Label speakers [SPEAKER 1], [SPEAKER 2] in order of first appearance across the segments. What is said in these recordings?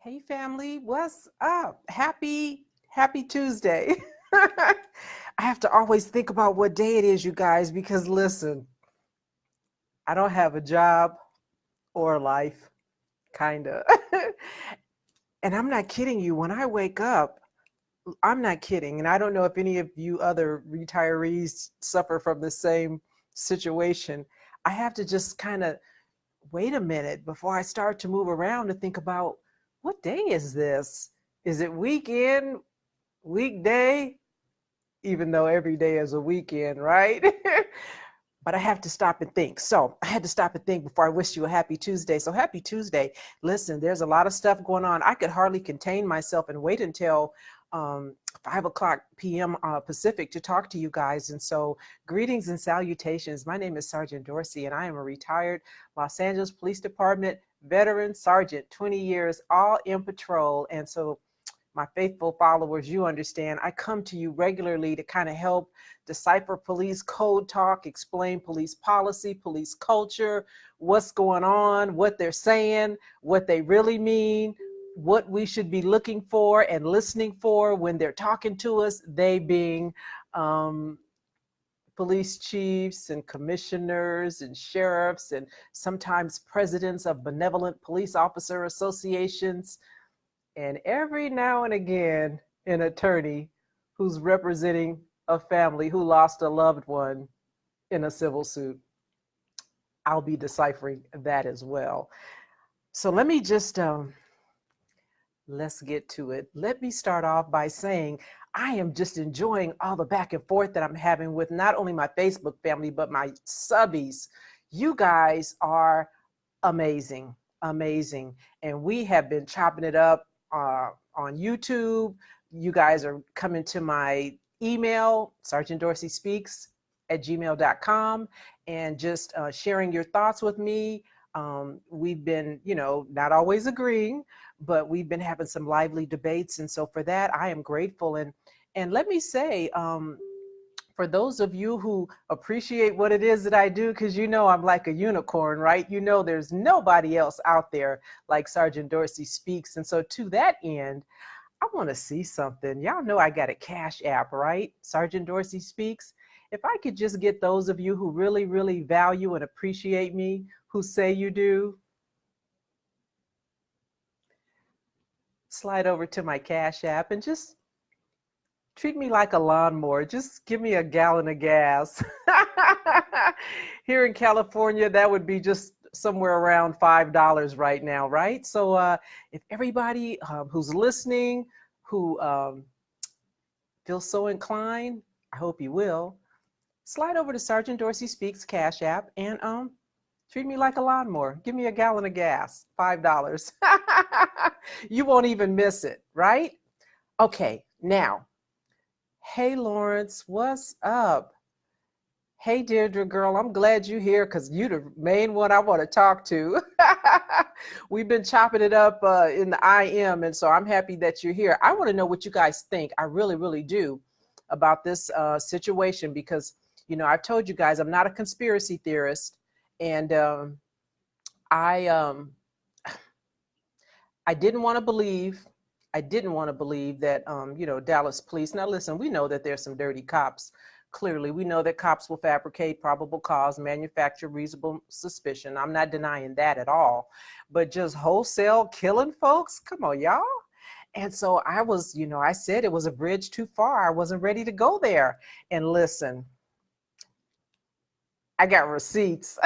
[SPEAKER 1] Hey family, what's up? Happy Tuesday. I have to always think about what day it is, you guys, because listen, I don't have a job or a life, kinda. And I'm not kidding you. When I wake up, I'm not kidding. And I don't know if any of you other retirees suffer from the same situation. I have to just kind of wait a minute before I start to move around to think about what day is this? Is it weekend, weekday? Even though every day is a weekend, right? But I have to stop and think. So I had to stop and think before I wish you a happy Tuesday. So happy Tuesday. Listen, there's a lot of stuff going on. I could hardly contain myself and wait until 5 o'clock p.m. Pacific to talk to you guys. And so greetings and salutations. My name is Sergeant Dorsey, and I am a retired Los Angeles Police Department veteran sergeant, 20 years, all in patrol. And so my faithful followers, you understand, I come to you regularly to kind of help decipher police code talk, explain police policy, police culture, what's going on, what they're saying, what they really mean, what we should be looking for and listening for when they're talking to us, they being police chiefs and commissioners and sheriffs and sometimes presidents of benevolent police officer associations, and every now and again an attorney who's representing a family who lost a loved one in a civil suit. I'll be deciphering that as well. So let me just let's get to it. Let me start off by saying I am just enjoying all the back and forth that I'm having with not only my Facebook family, but my subbies. You guys are amazing, amazing. And we have been chopping it up on YouTube. You guys are coming to my email, sergeantdorseyspeaks@gmail.com, and just sharing your thoughts with me. We've been, not always agreeing, but we've been having some lively debates. And so for that, I am grateful. And let me say, for those of you who appreciate what it is that I do, because I'm like a unicorn, right? There's nobody else out there like Sergeant Dorsey Speaks. And so to that end, I want to see something. Y'all know I got a Cash App, right? Sergeant Dorsey Speaks. If I could just get those of you who really, really value and appreciate me, who say you do, slide over to my Cash App and just treat me like a lawnmower. Just give me a gallon of gas. Here in California, that would be just somewhere around $5 right now, right? So if everybody who's listening, who feels so inclined, I hope you will, slide over to Sergeant Dorsey Speaks Cash App and treat me like a lawnmower. Give me a gallon of gas, $5. You won't even miss it, right? Okay, now, hey, Lawrence, what's up? Hey, Deirdre, girl, I'm glad you're here because you're the main one I want to talk to. We've been chopping it up in the IM, and so I'm happy that you're here. I want to know what you guys think. I really, really do about this situation because, I've told you guys I'm not a conspiracy theorist, and I didn't want to believe. I didn't want to believe that, Dallas police. Now, listen, we know that there's some dirty cops. Clearly, we know that cops will fabricate probable cause, manufacture reasonable suspicion. I'm not denying that at all. But just wholesale killing folks? Come on, y'all. And so I was, I said it was a bridge too far. I wasn't ready to go there. And listen, I got receipts.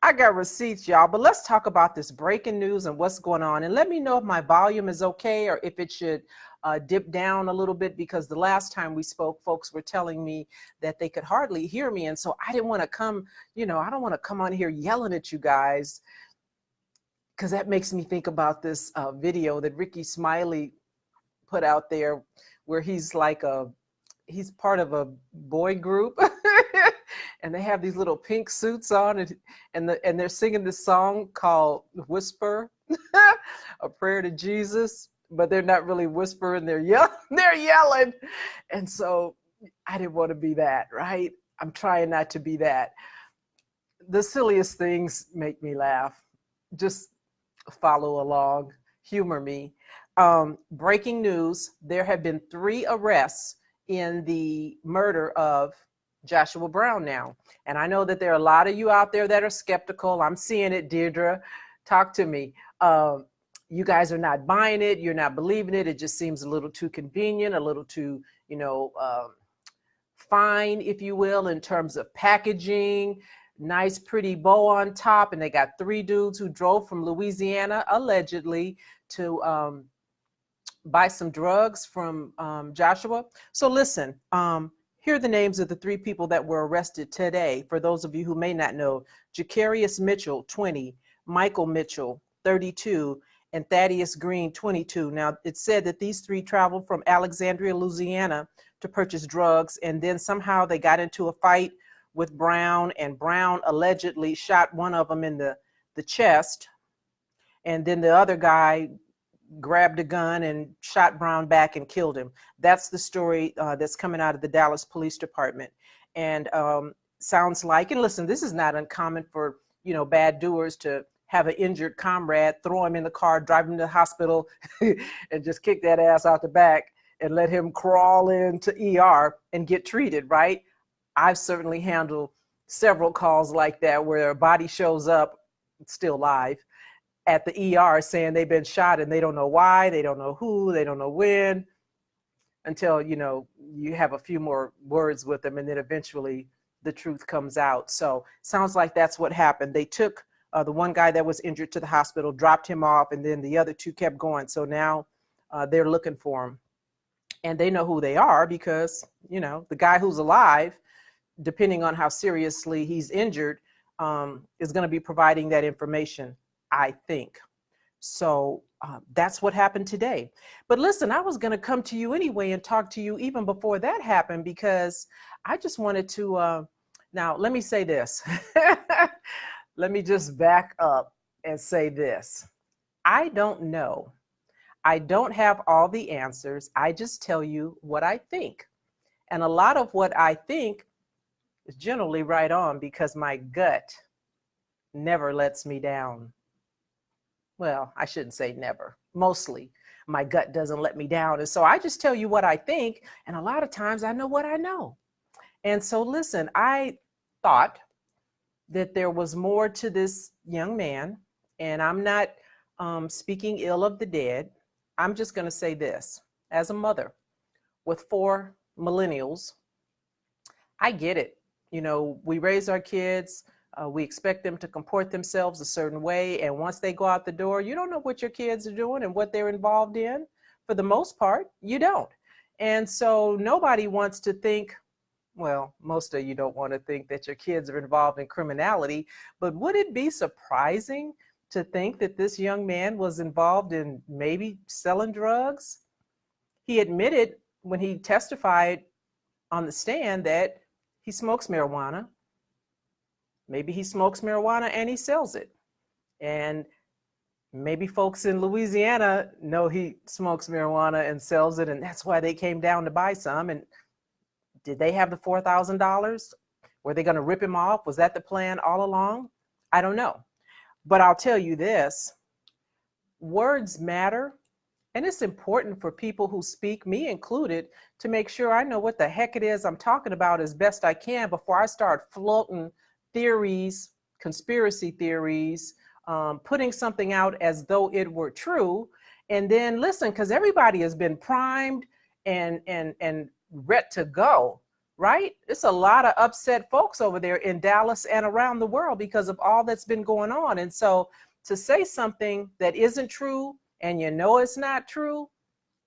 [SPEAKER 1] I got receipts, y'all. But let's talk about this breaking news and what's going on. And let me know if my volume is okay or if it should dip down a little bit, because the last time we spoke, folks were telling me that they could hardly hear me. And so I didn't want to come, I don't want to come on here yelling at you guys, because that makes me think about this video that Ricky Smiley put out there where he's part of a boy group. And they have these little pink suits on, and they're singing this song called Whisper, a prayer to Jesus, but they're not really whispering, they're yelling. And so I didn't want to be that, right? I'm trying not to be that. The silliest things make me laugh. Just follow along. humor me. Breaking news, there have been 3 arrests in the murder of Joshua Brown now. And I know that there are a lot of you out there that are skeptical. I'm seeing it, Deirdre. Talk to me. You guys are not buying it. You're not believing it. It just seems a little too convenient, a little too, fine, if you will, in terms of packaging. Nice, pretty bow on top. And they got 3 dudes who drove from Louisiana, allegedly, to buy some drugs from Joshua. So listen, here are the names of the 3 people that were arrested today. For those of you who may not know: Jacquerious Mitchell, 20, Michael Mitchell, 32, and Thaddeous Green, 22. Now, it said that these 3 traveled from Alexandria, Louisiana to purchase drugs, and then somehow they got into a fight with Brown, and Brown allegedly shot one of them in the chest, and then the other guy grabbed a gun and shot Brown back and killed him. That's the story that's coming out of the Dallas Police Department. And sounds like, and listen, this is not uncommon for, bad doers to have an injured comrade, throw him in the car, drive him to the hospital, and just kick that ass out the back and let him crawl into ER and get treated, right? I've certainly handled several calls like that where a body shows up, still alive, at the ER saying they've been shot and they don't know why, they don't know who, they don't know when, until, you have a few more words with them, and then eventually the truth comes out. So sounds like that's what happened. They took the one guy that was injured to the hospital, dropped him off, and then the other 2 kept going. So now they're looking for him. And they know who they are because, the guy who's alive, depending on how seriously he's injured, is going to be providing that information, I think. So that's what happened today. But listen, I was going to come to you anyway and talk to you even before that happened, because I just wanted to, now let me say this. Let me just back up and say this. I don't know. I don't have all the answers. I just tell you what I think. And a lot of what I think is generally right on, because my gut never lets me down. Well, I shouldn't say never. Mostly, my gut doesn't let me down. And so I just tell you what I think. And a lot of times I know what I know. And so listen, I thought that there was more to this young man. And I'm not speaking ill of the dead. I'm just going to say this. As a mother with 4 millennials, I get it. We raise our kids. We expect them to comport themselves a certain way. And once they go out the door, you don't know what your kids are doing and what they're involved in. For the most part, you don't. And so nobody wants to think, well, most of you don't want to think that your kids are involved in criminality. But would it be surprising to think that this young man was involved in maybe selling drugs? He admitted when he testified on the stand that he smokes marijuana. Maybe he smokes marijuana and he sells it. And maybe folks in Louisiana know he smokes marijuana and sells it, and that's why they came down to buy some. And did they have the $4,000? Were they going to rip him off? Was that the plan all along? I don't know. But I'll tell you this, words matter. And it's important for people who speak, me included, to make sure I know what the heck it is I'm talking about as best I can before I start floating theories, conspiracy theories, putting something out as though it were true. And then listen, because everybody has been primed and ready to go, right? It's a lot of upset folks over there in Dallas and around the world because of all that's been going on. And so to say something that isn't true and it's not true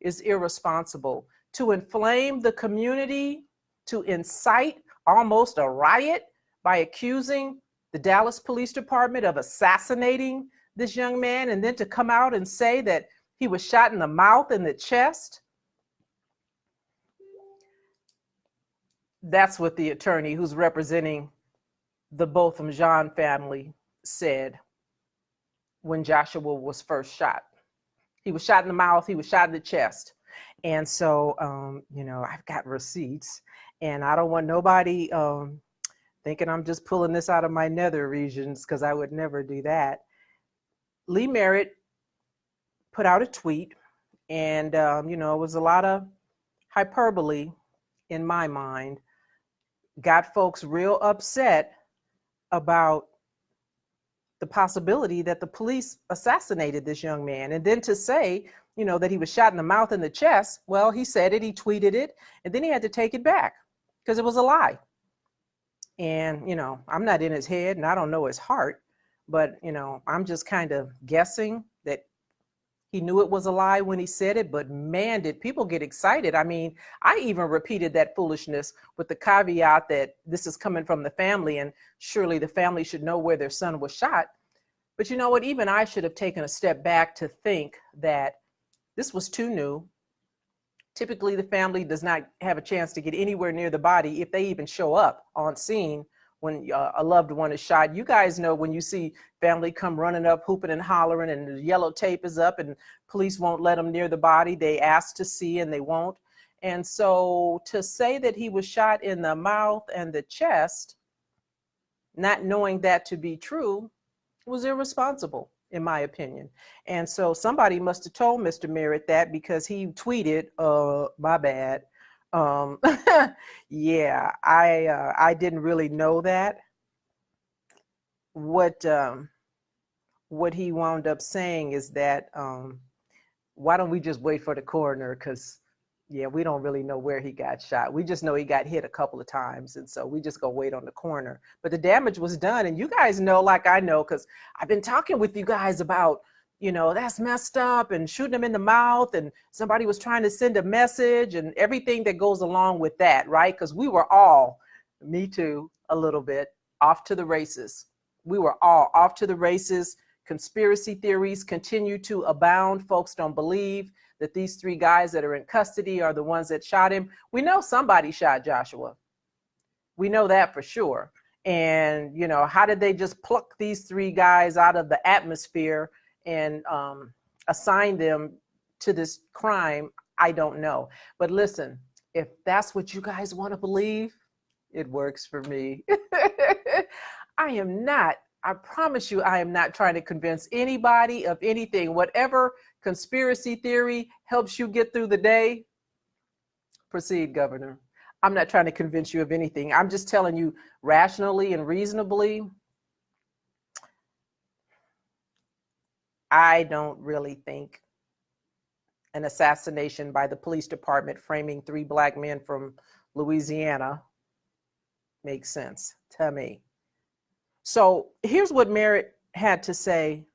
[SPEAKER 1] is irresponsible. To inflame the community, to incite almost a riot by accusing the Dallas Police Department of assassinating this young man, and then to come out and say that he was shot in the mouth and the chest. That's what the attorney who's representing the Botham Jean family said when Joshua was first shot. He was shot in the mouth, he was shot in the chest. And so, I've got receipts, and I don't want nobody thinking I'm just pulling this out of my nether regions, because I would never do that. Lee Merritt put out a tweet, and it was a lot of hyperbole in my mind, got folks real upset about the possibility that the police assassinated this young man. And then to say, that he was shot in the mouth and the chest, well, he said it, he tweeted it, and then he had to take it back because it was a lie. And, I'm not in his head and I don't know his heart, but, I'm just kind of guessing that he knew it was a lie when he said it, but man, did people get excited. I mean, I even repeated that foolishness with the caveat that this is coming from the family and surely the family should know where their son was shot. But you know what? Even I should have taken a step back to think that this was too new. Typically, the family does not have a chance to get anywhere near the body if they even show up on scene when a loved one is shot. You guys know when you see family come running up, hooping and hollering, and the yellow tape is up and police won't let them near the body. They ask to see and they won't. And so to say that he was shot in the mouth and the chest, not knowing that to be true, was irresponsible, in my opinion. And so somebody must have told Mr. Merritt that, because he tweeted, my bad. Yeah, I didn't really know that. What he wound up saying is that, why don't we just wait for the coroner? Because, yeah, we don't really know where he got shot. We just know he got hit a couple of times. And so we just go wait on the coroner. But the damage was done. And you guys know, like I know, because I've been talking with you guys about, that's messed up, and shooting him in the mouth, and somebody was trying to send a message and everything that goes along with that, right? Because we were all, me too, a little bit, off to the races. We were all off to the races. Conspiracy theories continue to abound. Folks don't believe that these three guys that are in custody are the ones that shot him. We know somebody shot Joshua. We know that for sure. And, how did they just pluck these three guys out of the atmosphere and assign them to this crime? I don't know. But listen, if that's what you guys want to believe, it works for me. I promise you, I am not trying to convince anybody of anything. Whatever conspiracy theory helps you get through the day, proceed, Governor. I'm not trying to convince you of anything. I'm just telling you rationally and reasonably, I don't really think an assassination by the police department framing three Black men from Louisiana makes sense to me. So here's what Merritt had to say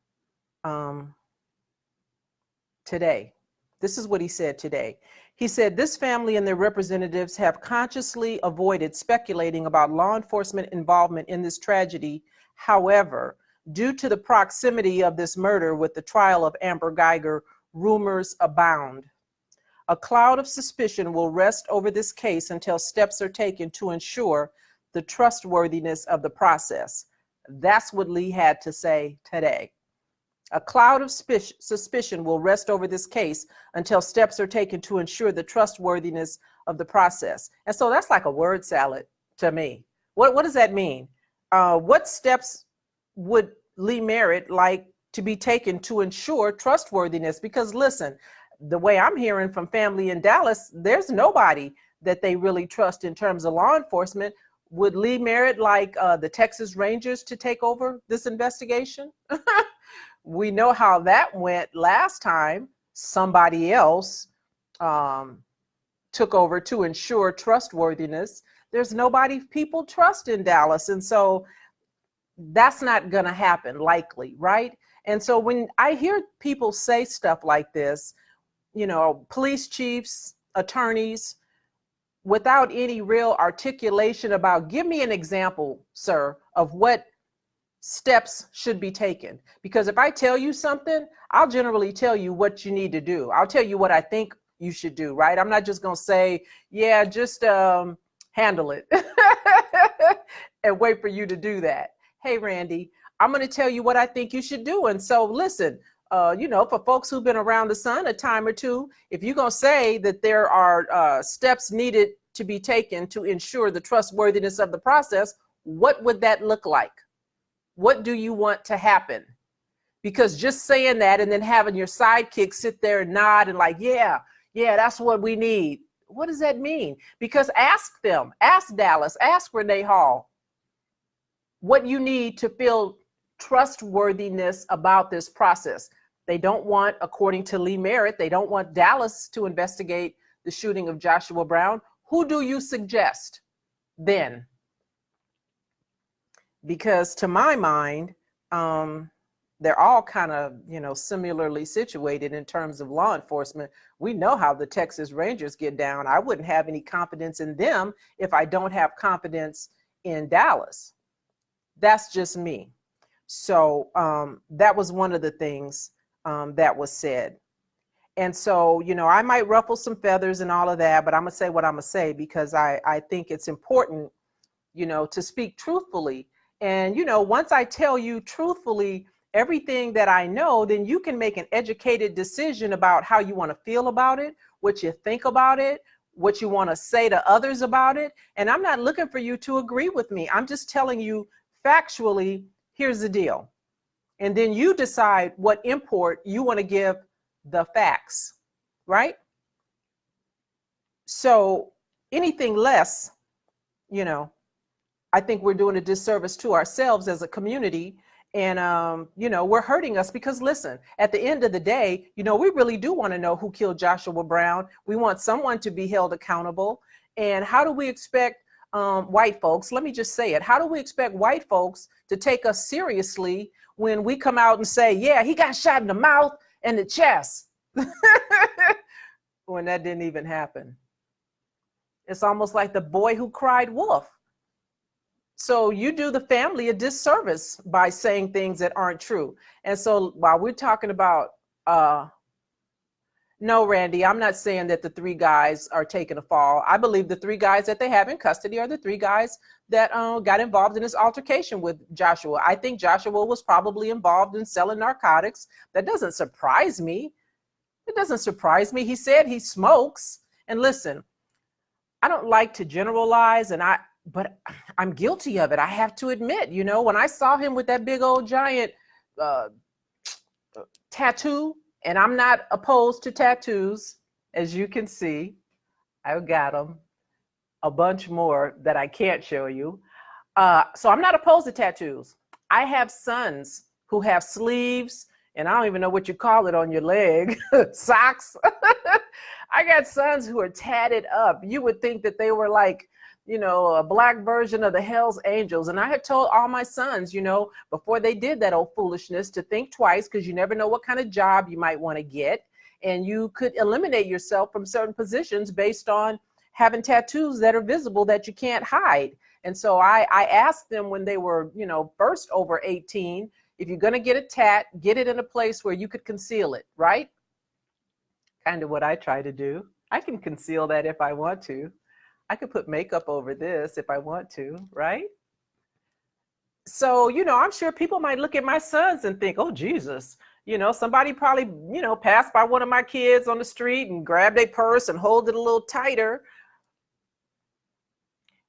[SPEAKER 1] today. This is what he said today. He said, this family and their representatives have consciously avoided speculating about law enforcement involvement in this tragedy. However, due to the proximity of this murder with the trial of Amber Geiger, rumors abound. A cloud of suspicion will rest over this case until steps are taken to ensure the trustworthiness of the process. That's what Lee had to say today. A cloud of suspicion will rest over this case until steps are taken to ensure the trustworthiness of the process. And so that's like a word salad to me. What does that mean? What steps would Lee Merritt like to be taken to ensure trustworthiness? Because listen, the way I'm hearing from family in Dallas, there's nobody that they really trust in terms of law enforcement. Would Lee Merritt like the Texas Rangers to take over this investigation? We know how that went last time. Somebody else took over to ensure trustworthiness. There's nobody people trust in Dallas. And so that's not going to happen, likely, right? And so when I hear people say stuff like this, police chiefs, attorneys, without any real articulation about, give me an example, sir, of what steps should be taken. Because if I tell you something, I'll generally tell you what you need to do. I'll tell you what I think you should do, right? I'm not just going to say, yeah, just handle it and wait for you to do that. Hey, Randy, I'm going to tell you what I think you should do. And so listen, for folks who've been around the sun a time or two, if you're going to say that there are steps needed to be taken to ensure the trustworthiness of the process, what would that look like? What do you want to happen? Because just saying that and then having your sidekick sit there and nod and like, yeah, that's what we need. What does that mean? Because ask them, ask Dallas, ask Renee Hall what you need to feel trustworthiness about this process. They don't want, according to Lee Merritt, they don't want Dallas to investigate the shooting of Joshua Brown. Who do you suggest then? Because to my mind, they're all kind of, similarly situated in terms of law enforcement. We know how the Texas Rangers get down. I wouldn't have any confidence in them if I don't have confidence in Dallas. That's just me. So that was one of the things that was said. And so, I might ruffle some feathers and all of that, but I'm going to say what I'm going to say because I think it's important, to speak truthfully. And, once I tell you truthfully everything that I know, then you can make an educated decision about how you want to feel about it, what you think about it, what you want to say to others about it. And I'm not looking for you to agree with me. I'm just telling you factually, here's the deal. And then you decide what import you want to give the facts, right? So anything less, I think we're doing a disservice to ourselves as a community. And, we're hurting us because, listen, at the end of the day, we really do want to know who killed Joshua Brown. We want someone to be held accountable. And how do we expect white folks, let me just say it, how do we expect white folks to take us seriously when we come out and say, yeah, he got shot in the mouth and the chest, when that didn't even happen? It's almost like the boy who cried wolf. So you do the family a disservice by saying things that aren't true. And so while we're talking about, no, Randy, I'm not saying that the three guys are taking a fall. I believe the three guys that they have in custody are the three guys that got involved in this altercation with Joshua. I think Joshua was probably involved in selling narcotics. That doesn't surprise me. It doesn't surprise me. He said he smokes. And listen, I don't like to generalize, but I'm guilty of it. I have to admit, when I saw him with that big old giant tattoo, and I'm not opposed to tattoos, as you can see, I've got them, a bunch more that I can't show you. So I'm not opposed to tattoos. I have sons who have sleeves, and I don't even know what you call it on your leg, socks. I got sons who are tatted up. You would think that they were like, a black version of the Hell's Angels. And I had told all my sons, before they did that old foolishness, to think twice, because you never know what kind of job you might want to get. And you could eliminate yourself from certain positions based on having tattoos that are visible that you can't hide. And so I asked them when they were, first over 18, if you're going to get a tat, get it in a place where you could conceal it, right? Kind of what I try to do. I can conceal that if I want to. I could put makeup over this if I want to, right? So, I'm sure people might look at my sons and think, oh, Jesus, somebody probably, passed by one of my kids on the street and grabbed their purse and hold it a little tighter.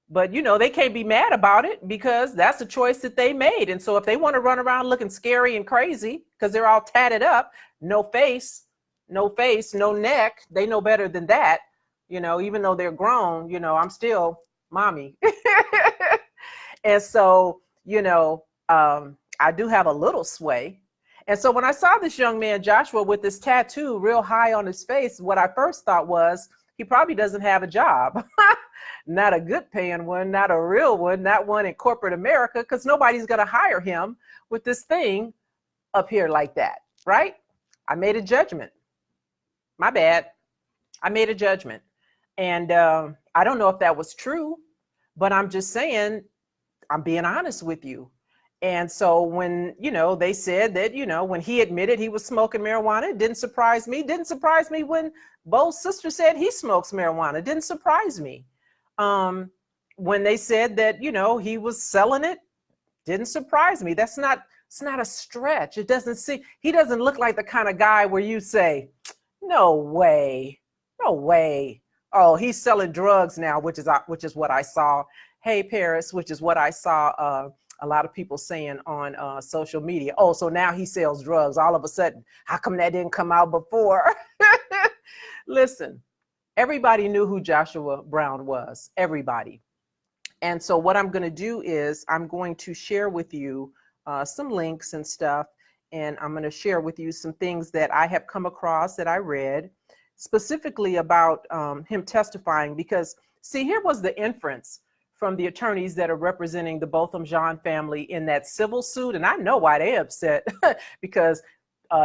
[SPEAKER 1] But, they can't be mad about it because that's a choice that they made. And so if they want to run around looking scary and crazy because they're all tatted up, no face, no neck, they know better than that. Even though they're grown, I'm still mommy. And so, I do have a little sway. And so when I saw this young man, Joshua, with this tattoo real high on his face, what I first thought was he probably doesn't have a job. Not a good paying one, not a real one, not one in corporate America, because nobody's going to hire him with this thing up here like that, right? I made a judgment. My bad. I made a judgment. And I don't know if that was true, but I'm just saying, I'm being honest with you. And so when, they said that, when he admitted he was smoking marijuana, it didn't surprise me. Didn't surprise me when Bo's sister said he smokes marijuana. It didn't surprise me. When they said that, he was selling it, didn't surprise me. It's not a stretch. He doesn't look like the kind of guy where you say, no way. Oh, he's selling drugs now, which is what I saw. Hey, Paris, which is what I saw a lot of people saying on social media, oh, so now he sells drugs all of a sudden. How come that didn't come out before? Listen, everybody knew who Joshua Brown was, everybody. And so what I'm going to do is I'm going to share with you some links and stuff. And I'm going to share with you some things that I have come across that I read specifically about him testifying. Because, see, here was the inference from the attorneys that are representing the Botham Jean family in that civil suit. And I know why they're upset, because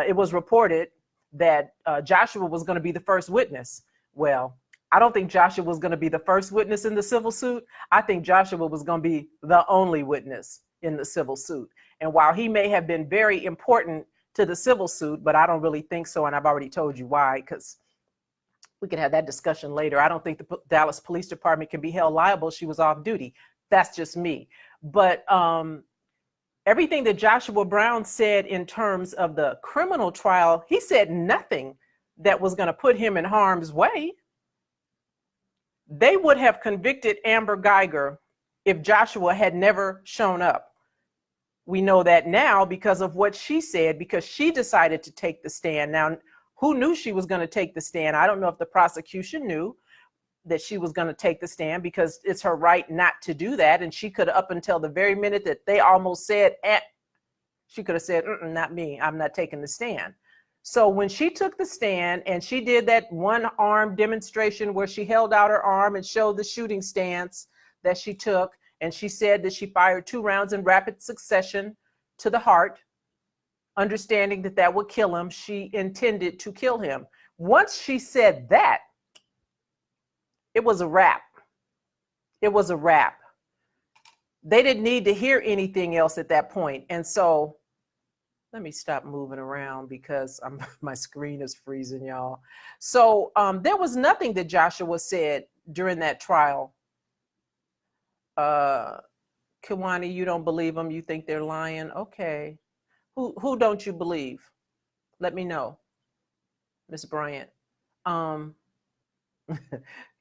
[SPEAKER 1] it was reported that Joshua was going to be the first witness. Well, I don't think Joshua was going to be the first witness in the civil suit. I think Joshua was going to be the only witness in the civil suit. And while he may have been very important to the civil suit, but I don't really think so. And I've already told you why, because we can have that discussion later. I don't think the Dallas Police Department can be held liable. She was off duty. That's just me. But everything that Joshua Brown said in terms of the criminal trial, he said nothing that was going to put him in harm's way. They would have convicted Amber Geiger if Joshua had never shown up. We know that now because of what she said, because she decided to take the stand. Now, who knew she was going to take the stand? I don't know if the prosecution knew that she was going to take the stand, because it's her right not to do that. And she could, up until the very minute that they almost said, she could have said, not me, I'm not taking the stand. So when she took the stand and she did that one arm demonstration where she held out her arm and showed the shooting stance that she took, and she said that she fired 2 rounds in rapid succession to the heart, understanding that that would kill him, she intended to kill him. Once she said that, it was a wrap. It was a wrap. They didn't need to hear anything else at that point. And so, let me stop moving around because my screen is freezing, y'all. So there was nothing that Joshua said during that trial. Kiwani, you don't believe them? You think they're lying? Okay. Who don't you believe? Let me know, Miss Bryant.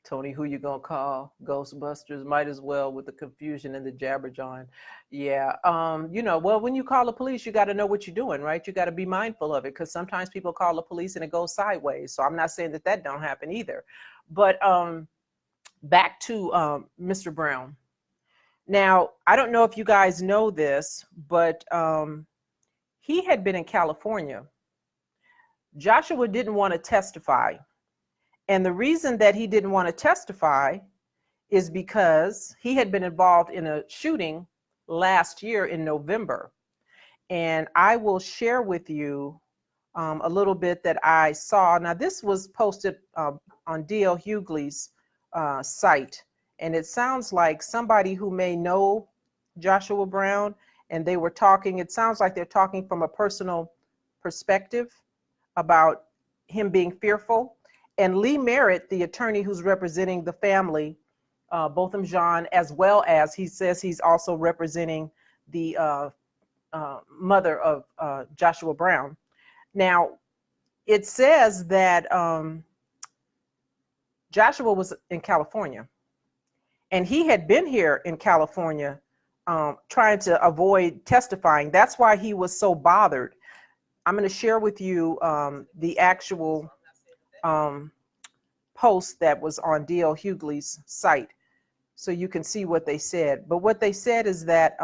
[SPEAKER 1] Tony, who you gonna call? Ghostbusters? Might as well, with the confusion and the jabberjawing. Yeah, well, when you call the police, you got to know what you're doing, right? You got to be mindful of it, because sometimes people call the police and it goes sideways. So I'm not saying that that don't happen either. But back to Mr. Brown. Now, I don't know if you guys know this, but he had been in California. Joshua didn't want to testify. And the reason that he didn't want to testify is because he had been involved in a shooting last year in November. And I will share with you a little bit that I saw. Now, this was posted on D.L. Hughley's site. And it sounds like somebody who may know Joshua Brown, and they were talking, it sounds like they're talking from a personal perspective about him being fearful. And Lee Merritt, the attorney who's representing the family, Botham Jean, as well as he says he's also representing the mother of Joshua Brown. Now, it says that Joshua was in California, and he had been here in California trying to avoid testifying. That's why he was so bothered. I'm going to share with you the actual post that was on D.L. Hughley's site, so you can see what they said. But what they said is that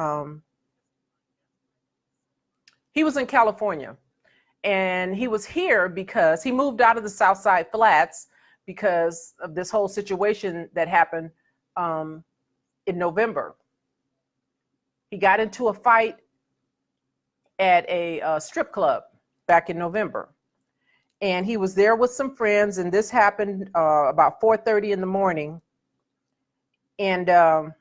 [SPEAKER 1] he was in California, and he was here because he moved out of the Southside Flats because of this whole situation that happened in November. He got into a fight at a strip club back in November. And he was there with some friends, and this happened about 4:30 in the morning. And got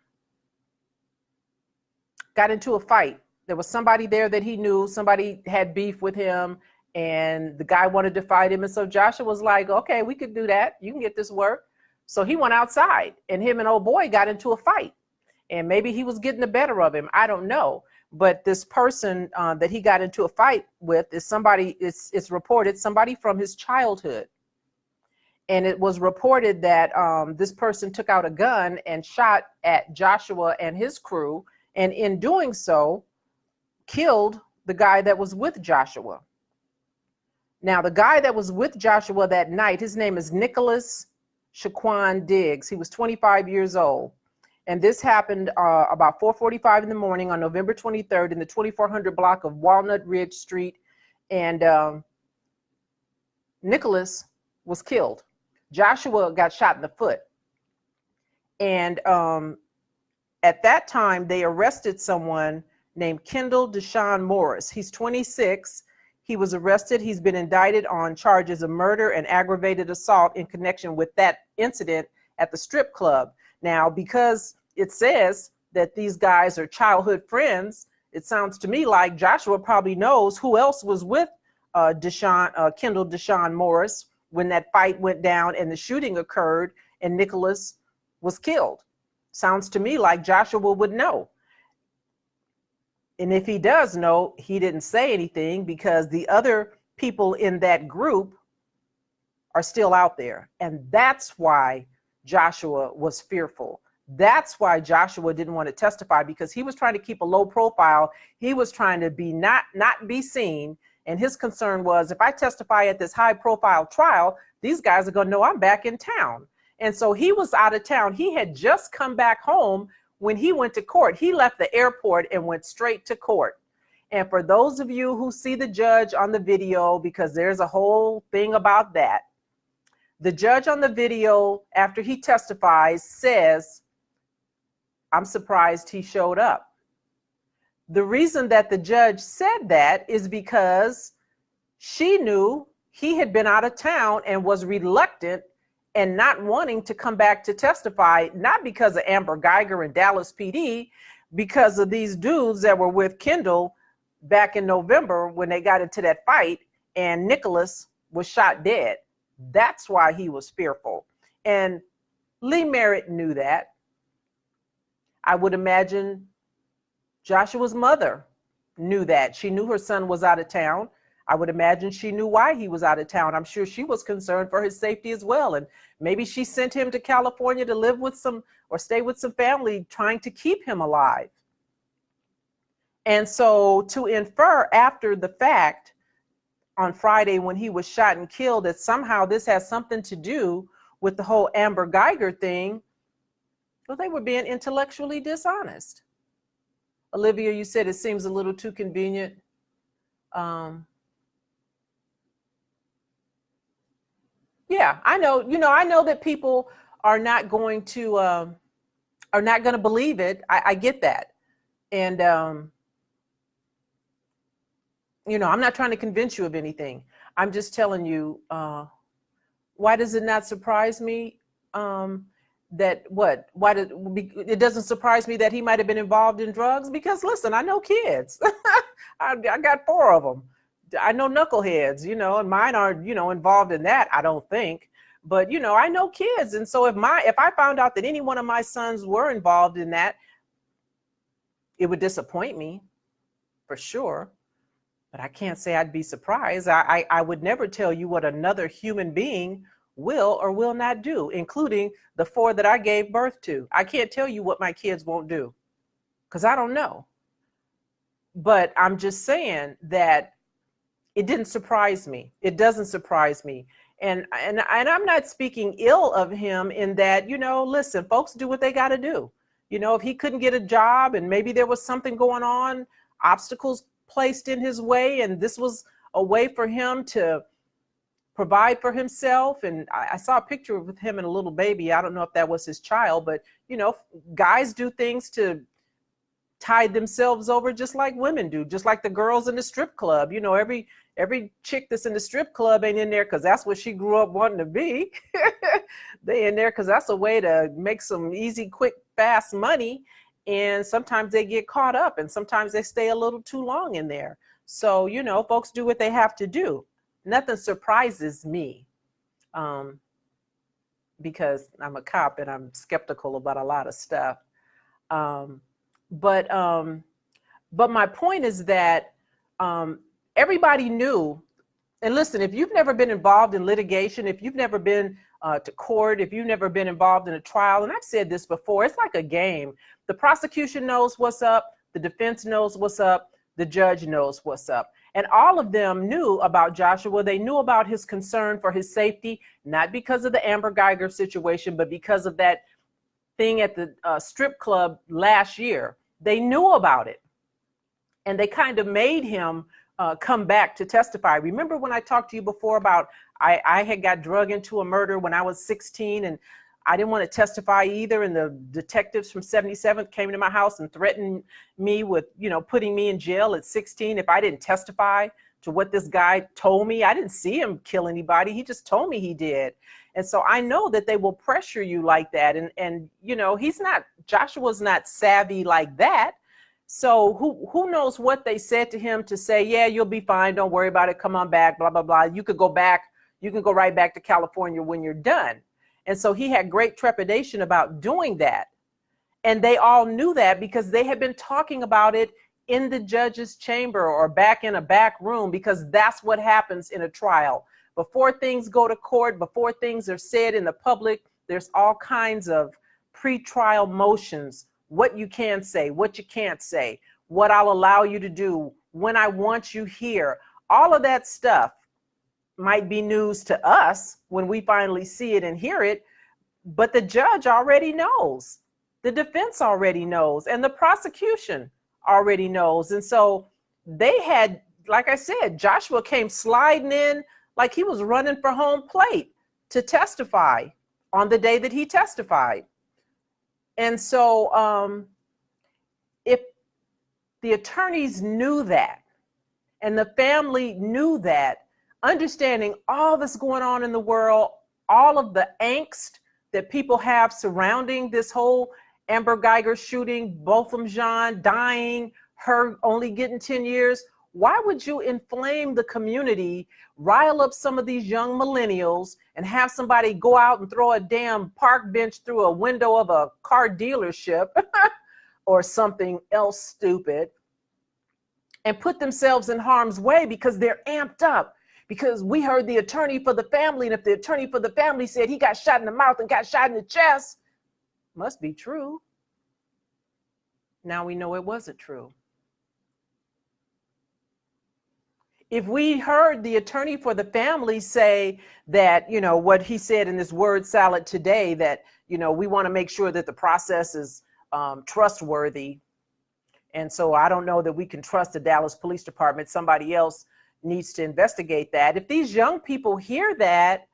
[SPEAKER 1] into a fight. There was somebody there that he knew, somebody had beef with him, and the guy wanted to fight him. And so Joshua was like, okay, we could do that. You can get this work. So he went outside, and him and old boy got into a fight. And maybe he was getting the better of him. I don't know. But this person that he got into a fight with is somebody, it's reported, somebody from his childhood. And it was reported that this person took out a gun and shot at Joshua and his crew and in doing so, killed the guy that was with Joshua. Now, the guy that was with Joshua that night, his name is Nicholas Shaquan Diggs. He was 25 years old. And this happened about 4:45 in the morning on November 23rd in the 2400 block of Walnut Ridge Street. And Nicholas was killed. Joshua got shot in the foot. And at that time, they arrested someone named Kendall Deshaun Morris. He's 26. He was arrested. He's been indicted on charges of murder and aggravated assault in connection with that incident at the strip club. Now, because it says that these guys are childhood friends, it sounds to me like Joshua probably knows who else was with Kendall Deshaun Morris when that fight went down and the shooting occurred and Nicholas was killed. Sounds to me like Joshua would know. And if he does know, he didn't say anything because the other people in that group are still out there. And that's why Joshua was fearful. That's why Joshua didn't want to testify, because he was trying to keep a low profile. He was trying to be not be seen. And his concern was, if I testify at this high profile trial, these guys are going to know I'm back in town. And so he was out of town. He had just come back home when he went to court. He left the airport and went straight to court. And for those of you who see the judge on the video, because there's a whole thing about that, the judge on the video, after he testifies, says, I'm surprised he showed up. The reason that the judge said that is because she knew he had been out of town and was reluctant and not wanting to come back to testify, not because of Amber Geiger and Dallas PD, because of these dudes that were with Kendall back in November when they got into that fight and Nicholas was shot dead. That's why he was fearful. And Lee Merritt knew that. I would imagine Joshua's mother knew that. She knew her son was out of town. I would imagine she knew why he was out of town. I'm sure she was concerned for his safety as well. And maybe she sent him to California to live with some or stay with some family, trying to keep him alive. And so to infer after the fact on Friday when he was shot and killed that somehow this has something to do with the whole Amber Geiger thing, well, they were being intellectually dishonest. Olivia, you said it seems a little too convenient. Yeah, I know. I know that people are not going to believe it. I get that, and I'm not trying to convince you of anything. I'm just telling you. Why does it not surprise me? It doesn't surprise me that he might have been involved in drugs? Because listen, I know kids. I got 4 of them. I know knuckleheads, and mine aren't, involved in that, I don't think. But, I know kids. And so if I found out that any one of my sons were involved in that, it would disappoint me for sure. But I can't say I'd be surprised. I would never tell you what another human being will or will not do, including the 4 that I gave birth to. I can't tell you what my kids won't do because I don't know. But I'm just saying that it didn't surprise me. It doesn't surprise me. And I'm not speaking ill of him in that, listen, folks do what they got to do. If he couldn't get a job and maybe there was something going on, obstacles placed in his way, and this was a way for him to provide for himself. And I saw a picture with him and a little baby. I don't know if that was his child, but, guys do things to tide themselves over just like women do, just like the girls in the strip club. Every chick that's in the strip club ain't in there because that's what she grew up wanting to be. They in there because that's a way to make some easy, quick, fast money. And sometimes they get caught up and sometimes they stay a little too long in there. So, folks do what they have to do. Nothing surprises me because I'm a cop and I'm skeptical about a lot of stuff. But my point is that everybody knew. And listen, if you've never been involved in litigation, if you've never been to court, if you've never been involved in a trial, and I've said this before, it's like a game. The prosecution knows what's up. The defense knows what's up. The judge knows what's up. And all of them knew about Joshua. They knew about his concern for his safety, not because of the Amber Geiger situation, but because of that thing at the strip club last year. They knew about it. And they kind of made him come back to testify. Remember when I talked to you before about I had got drug into a murder when I was 16 and I didn't want to testify either. And the detectives from 77th came to my house and threatened me with, putting me in jail at 16 if I didn't testify to what this guy told me. I didn't see him kill anybody. He just told me he did. And so I know that they will pressure you like that. And Joshua's not savvy like that. So who knows what they said to him to say, yeah, you'll be fine. Don't worry about it. Come on back, blah, blah, blah. You could go back. You can go right back to California when you're done. And so he had great trepidation about doing that. And they all knew that because they had been talking about it in the judge's chamber or back in a back room, because that's what happens in a trial. Before things go to court, before things are said in the public, there's all kinds of pre-trial motions. What you can say, what you can't say, what I'll allow you to do, when I want you here. All of that stuff might be news to us when we finally see it and hear it, but the judge already knows. The defense already knows, and the prosecution already knows. And so they had, like I said, Joshua came sliding in like he was running for home plate to testify on the day that he testified. And so if the attorneys knew that, and the family knew that, understanding all that's going on in the world, all of the angst that people have surrounding this whole Amber Geiger shooting, Botham Jean dying, her only getting 10 years, why would you inflame the community, rile up some of these young millennials, and have somebody go out and throw a damn park bench through a window of a car dealership or something else stupid, and put themselves in harm's way because they're amped up? Because we heard the attorney for the family, and if the attorney for the family said he got shot in the mouth and got shot in the chest, must be true. Now we know it wasn't true. If we heard the attorney for the family say that, what he said in this word salad today, that, we want to make sure that the process is trustworthy. And so I don't know that we can trust the Dallas Police Department. Somebody else needs to investigate that. If these young people hear that,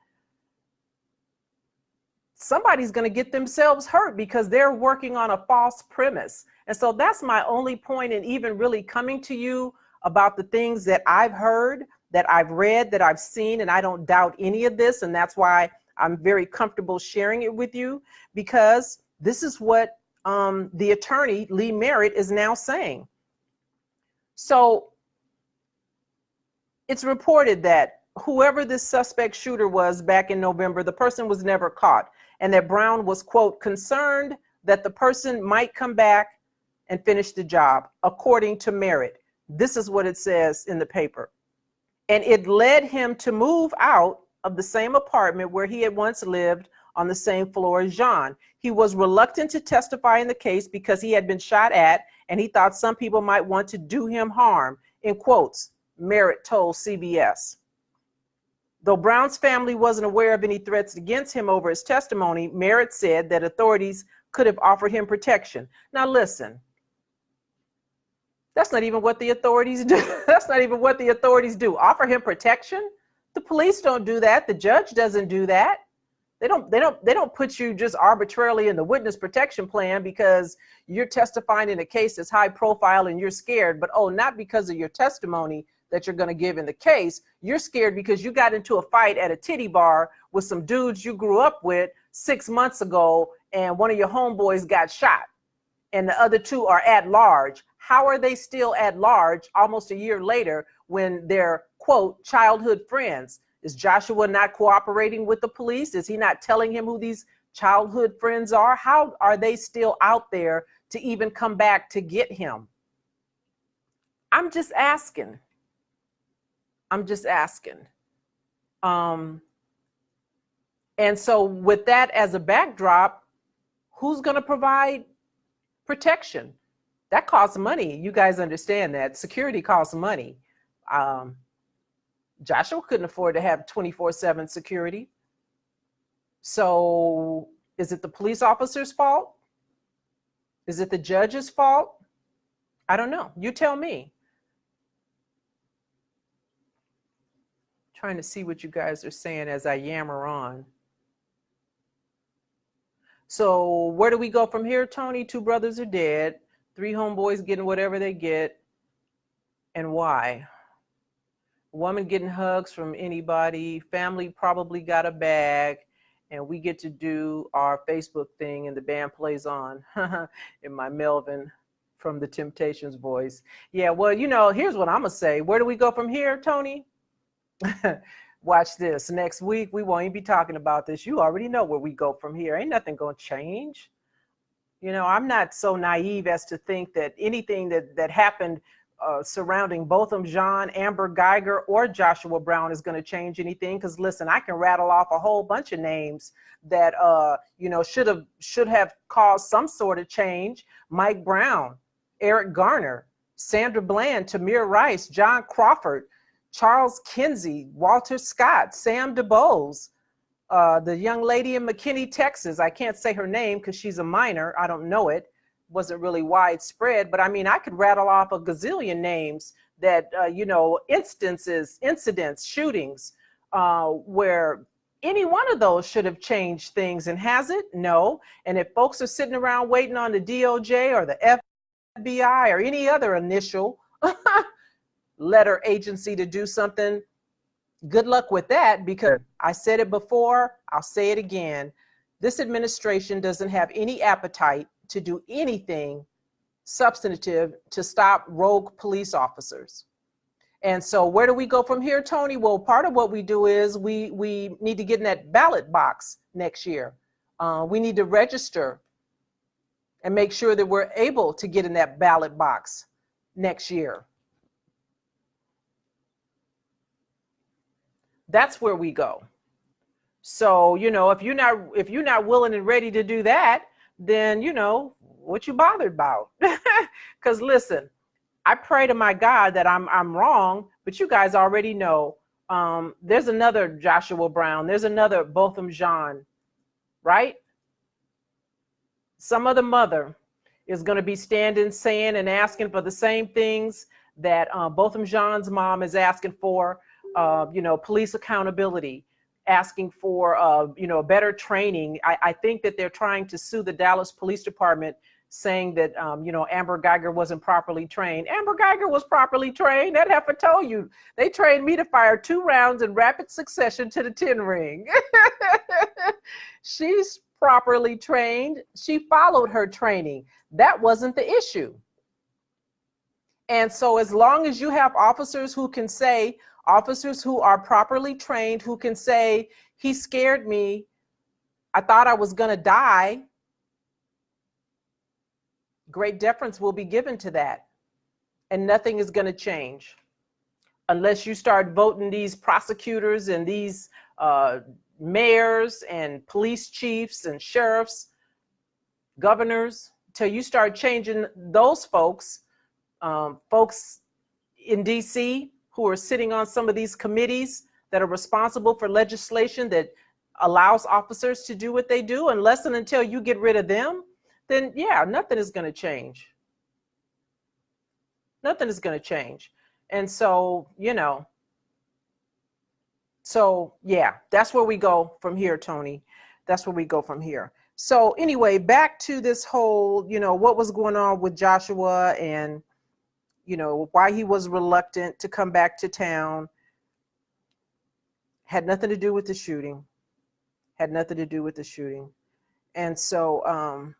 [SPEAKER 1] somebody's going to get themselves hurt because they're working on a false premise. And so that's my only point in even really coming to you about the things that I've heard, that I've read, that I've seen, and I don't doubt any of this. And that's why I'm very comfortable sharing it with you, because this is what the attorney, Lee Merritt, is now saying. So it's reported that whoever this suspect shooter was back in November, the person was never caught, and that Brown was, quote, concerned that the person might come back and finish the job, according to Merritt. This is what it says in the paper. And it led him to move out of the same apartment where he had once lived on the same floor as Jean. He was reluctant to testify in the case because he had been shot at, and he thought some people might want to do him harm, in quotes, Merritt told CBS. Though Brown's family wasn't aware of any threats against him over his testimony, Merritt said that authorities could have offered him protection. Now listen, that's not even what the authorities do. That's not even what the authorities do. Offer him protection? The police don't do that. The judge doesn't do that. They don't put you just arbitrarily in the witness protection plan because you're testifying in a case that's high profile and you're scared, but not because of your testimony that you're going to give in the case. You're scared because you got into a fight at a titty bar with some dudes you grew up with 6 months ago, and one of your homeboys got shot and the other two are at large. How are they still at large almost a year later when they're, quote, childhood friends? Is Joshua not cooperating with the police? Is he not telling him who these childhood friends are? How are they still out there to even come back to get him? I'm just asking. I'm just asking. And so with that as a backdrop, who's going to provide protection. That costs money. You guys understand that. Security costs money. Joshua couldn't afford to have 24/7 security. So is it the police officer's fault? Is it the judge's fault? I don't know. You tell me. Trying to see what you guys are saying as I yammer on. So where do we go from here, Tony? 2 brothers are dead. 3 homeboys getting whatever they get. And why? Woman getting hugs from anybody. Family probably got a bag. And we get to do our Facebook thing and the band plays on. In my Melvin from the Temptations voice. Yeah, well, you know, here's what I'm going to say. Where do we go from here, Tony? Watch this. Next week, we won't even be talking about this. You already know where we go from here. Ain't nothing going to change. You know, I'm not so naive as to think that anything that happened surrounding Botham Jean, Amber Geiger, or Joshua Brown is going to change anything. Because listen, I can rattle off a whole bunch of names that you know, should have caused some sort of change. Mike Brown, Eric Garner, Sandra Bland, Tamir Rice, John Crawford, Charles Kinsey, Walter Scott, Sam DuBose, the young lady in McKinney, Texas. I can't say her name because she's a minor. I don't know it. Wasn't really widespread, but I mean, I could rattle off a gazillion names that, you know, incidents, shootings, where any one of those should have changed things. And has it? No. And if folks are sitting around waiting on the DOJ or the FBI or any other initial letter agency to do something, good luck with that, because I said it before, I'll say it again. This administration doesn't have any appetite to do anything substantive to stop rogue police officers. And so where do we go from here, Tony? Well, part of what we do is we need to get in that ballot box next year. We need to register and make sure that we're able to get in that ballot box next year. That's where we go. So, you know, if you're not willing and ready to do that, then, you know, what you bothered about? Because listen, I pray to my God that I'm wrong, but you guys already know there's another Joshua Brown, there's another Botham Jean, right? Some other mother is going to be standing, saying and asking for the same things that Botham Jean's mom is asking for, you know, police accountability, asking for, you know, better training. I think that they're trying to sue the Dallas Police Department, saying that, you know, Amber Geiger wasn't properly trained. Amber Geiger was properly trained. That heifer told you. They trained me to fire 2 rounds in rapid succession to the 10 ring. She's properly trained. She followed her training. That wasn't the issue. And so as long as you have officers who can say, officers who are properly trained, who can say, he scared me, I thought I was going to die, great deference will be given to that. And nothing is going to change unless you start voting these prosecutors and these mayors and police chiefs and sheriffs, governors, till you start changing those folks, folks in DC who are sitting on some of these committees that are responsible for legislation that allows officers to do what they do. Unless and until you get rid of them, then yeah, nothing is going to change. Nothing is going to change. And so, you know, so yeah, that's where we go from here, Tony. That's where we go from here. So anyway, back to this whole, you know, what was going on with Joshua and, you know, why he was reluctant to come back to town. Had nothing to do with the shooting. Had nothing to do with the shooting. And so I'm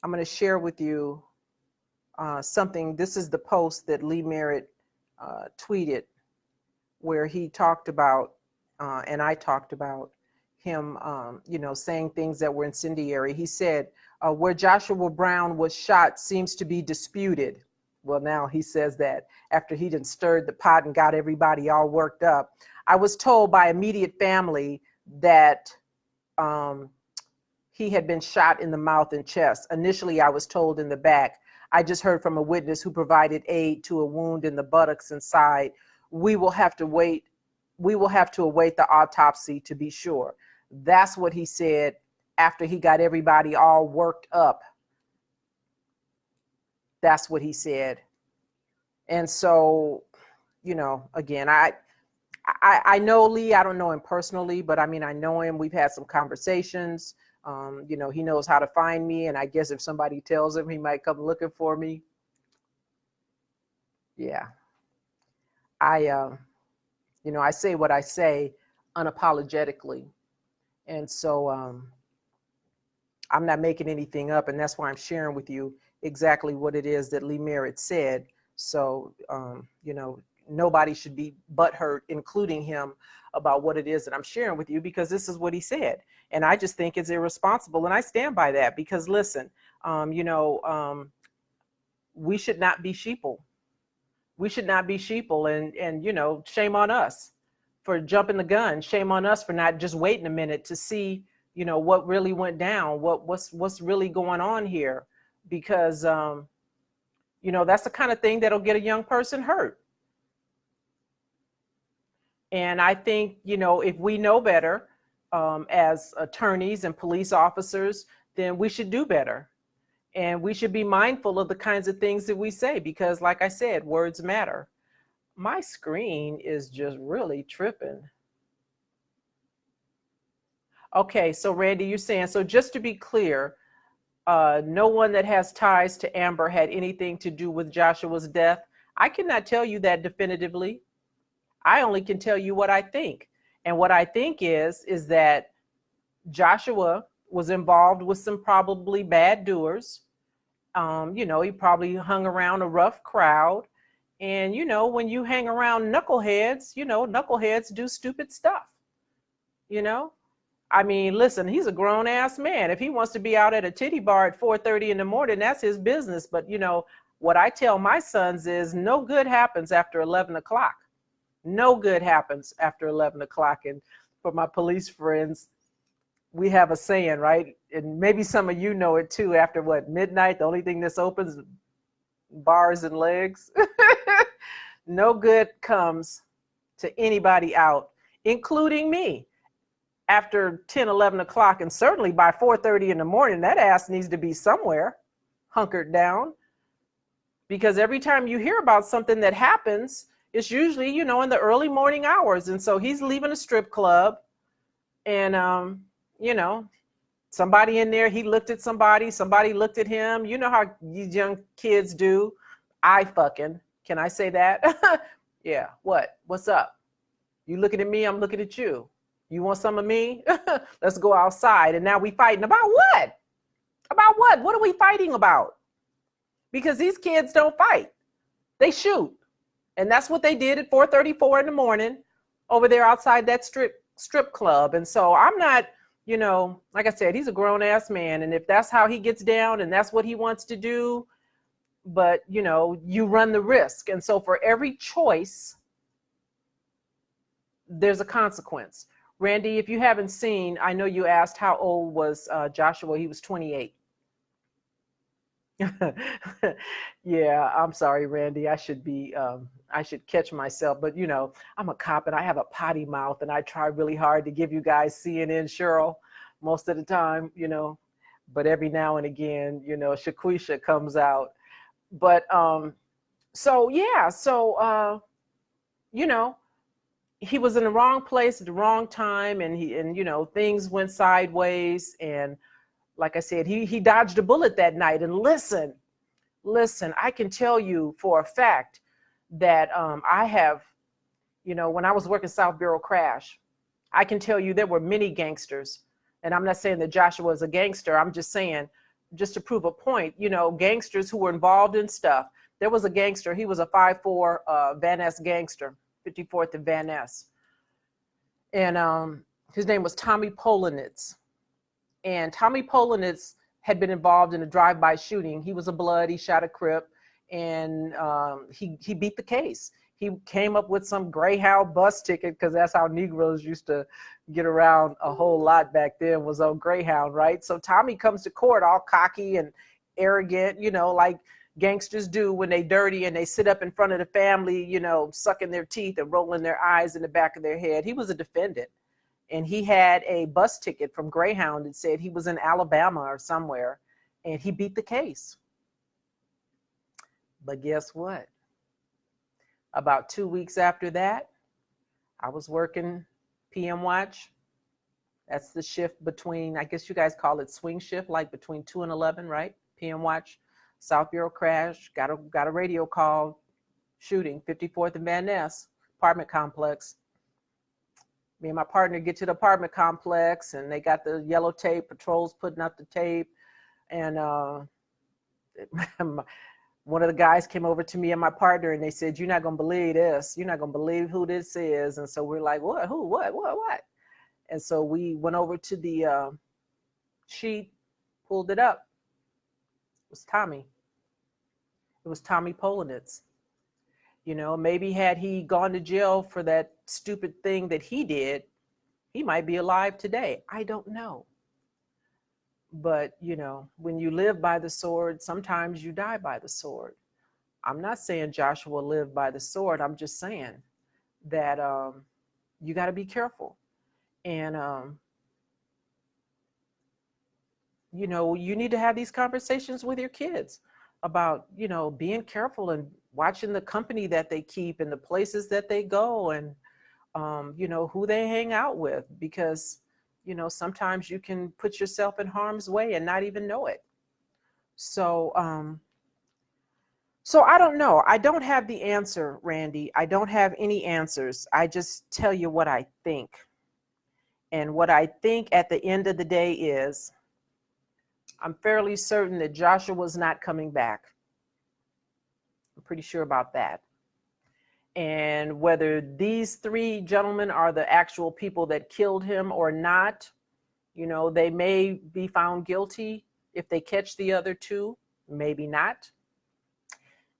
[SPEAKER 1] going to share with you something. This is the post that Lee Merritt tweeted, where he talked about, and I talked about him, you know, saying things that were incendiary. He said, where Joshua Brown was shot seems to be disputed. Well, now he says that after he done stirred the pot and got everybody all worked up. I was told by immediate family that he had been shot in the mouth and chest. Initially, I was told in the back. I just heard from a witness who provided aid to a wound in the buttocks and side. We will have to await the autopsy to be sure. That's what he said after he got everybody all worked up. That's what he said. And so, again, I know Lee. I don't know him personally, but I mean, I know him. We've had some conversations. He knows how to find me. And I guess if somebody tells him, he might come looking for me. Yeah. I say what I say unapologetically. And so I'm not making anything up. And that's why I'm sharing with you exactly what it is that Lee Merritt said. So, nobody should be butthurt, including him, about what it is that I'm sharing with you, because this is what he said. And I just think it's irresponsible. And I stand by that because, listen, we should not be sheeple. We should not be sheeple. And shame on us for jumping the gun. Shame on us for not just waiting a minute to see, what really went down, what's really going on here. Because, that's the kind of thing that'll get a young person hurt. And I think, if we know better as attorneys and police officers, then we should do better. And we should be mindful of the kinds of things that we say, because like I said, words matter. My screen is just really tripping. Okay, so Randy, you're saying, so just to be clear, no one that has ties to Amber had anything to do with Joshua's death. I cannot tell you that definitively. I only can tell you what I think. And what I think is that Joshua was involved with some probably bad doers. He probably hung around a rough crowd. And, when you hang around knuckleheads, knuckleheads do stupid stuff. I mean, listen, he's a grown ass man. If he wants to be out at a titty bar at 4:30 in the morning, that's his business. But, what I tell my sons is no good happens after 11 o'clock. No good happens after 11 o'clock. And for my police friends, we have a saying, right? And maybe some of you know it too. After midnight, the only thing that's open is bars and legs. No good comes to anybody out, including me. After 10, 11 o'clock, and certainly by 4:30 in the morning, that ass needs to be somewhere hunkered down. Because every time you hear about something that happens, it's usually, in the early morning hours. And so he's leaving a strip club and, somebody in there, he looked at somebody looked at him. You know how these young kids do. Can I say that? Yeah. What's up? You looking at me, I'm looking at you. You want some of me? Let's go outside. And now we fighting about what? About what? What are we fighting about? Because these kids don't fight. They shoot. And that's what they did at 4:34 in the morning over there outside that strip club. And so I'm not, like I said, he's a grown ass man. And if that's how he gets down and that's what he wants to do, but you run the risk. And so for every choice, there's a consequence. Randy, if you haven't seen, I know you asked how old was Joshua. He was 28. Yeah, I'm sorry, Randy. I should catch myself, but I'm a cop and I have a potty mouth and I try really hard to give you guys CNN, Cheryl, most of the time, but every now and again, Shaquisha comes out. But he was in the wrong place at the wrong time, and things went sideways. And like I said, he dodged a bullet that night. And listen, I can tell you for a fact that I have, when I was working South Bureau C.R.A.S.H, I can tell you there were many gangsters. And I'm not saying that Joshua is a gangster. I'm just saying, just to prove a point, gangsters who were involved in stuff. There was a gangster. He was a 5'4" Van Ness gangster, 54th and Van Ness. And his name was Tommy Polanitz. And Tommy Polanitz had been involved in a drive-by shooting. He was a blood. He shot a Crip, and he beat the case. He came up with some Greyhound bus ticket, because that's how Negroes used to get around a whole lot back then, was on Greyhound, right? So Tommy comes to court all cocky and arrogant, like gangsters do when they dirty and they sit up in front of the family, sucking their teeth and rolling their eyes in the back of their head. He was a defendant, and he had a bus ticket from Greyhound that said he was in Alabama or somewhere, and he beat the case. But guess what? About 2 weeks after that, I was working PM watch. That's the shift between, I guess you guys call it swing shift, like between 2 and 11, right? PM watch, South Bureau crash, got a radio call, shooting, 54th and Van Ness, apartment complex. Me and my partner get to the apartment complex, and they got the yellow tape, patrols putting up the tape, and one of the guys came over to me and my partner, and they said, "You're not going to believe this. You're not going to believe who this is." And so we're like, "What? Who? What? And so we went over to the sheet, pulled it up. It was Tommy. It was Tommy Polanitz. Maybe had he gone to jail for that stupid thing that he did, he might be alive today. I don't know. But, when you live by the sword, sometimes you die by the sword. I'm not saying Joshua lived by the sword. I'm just saying that you got to be careful. And, you need to have these conversations with your kids about, being careful and watching the company that they keep and the places that they go, and, who they hang out with, because sometimes you can put yourself in harm's way and not even know it. So I don't know. I don't have the answer, Randy. I don't have any answers. I just tell you what I think. And what I think at the end of the day is, I'm fairly certain that Joshua's not coming back. I'm pretty sure about that. And whether these three gentlemen are the actual people that killed him or not, they may be found guilty if they catch the other two, maybe not.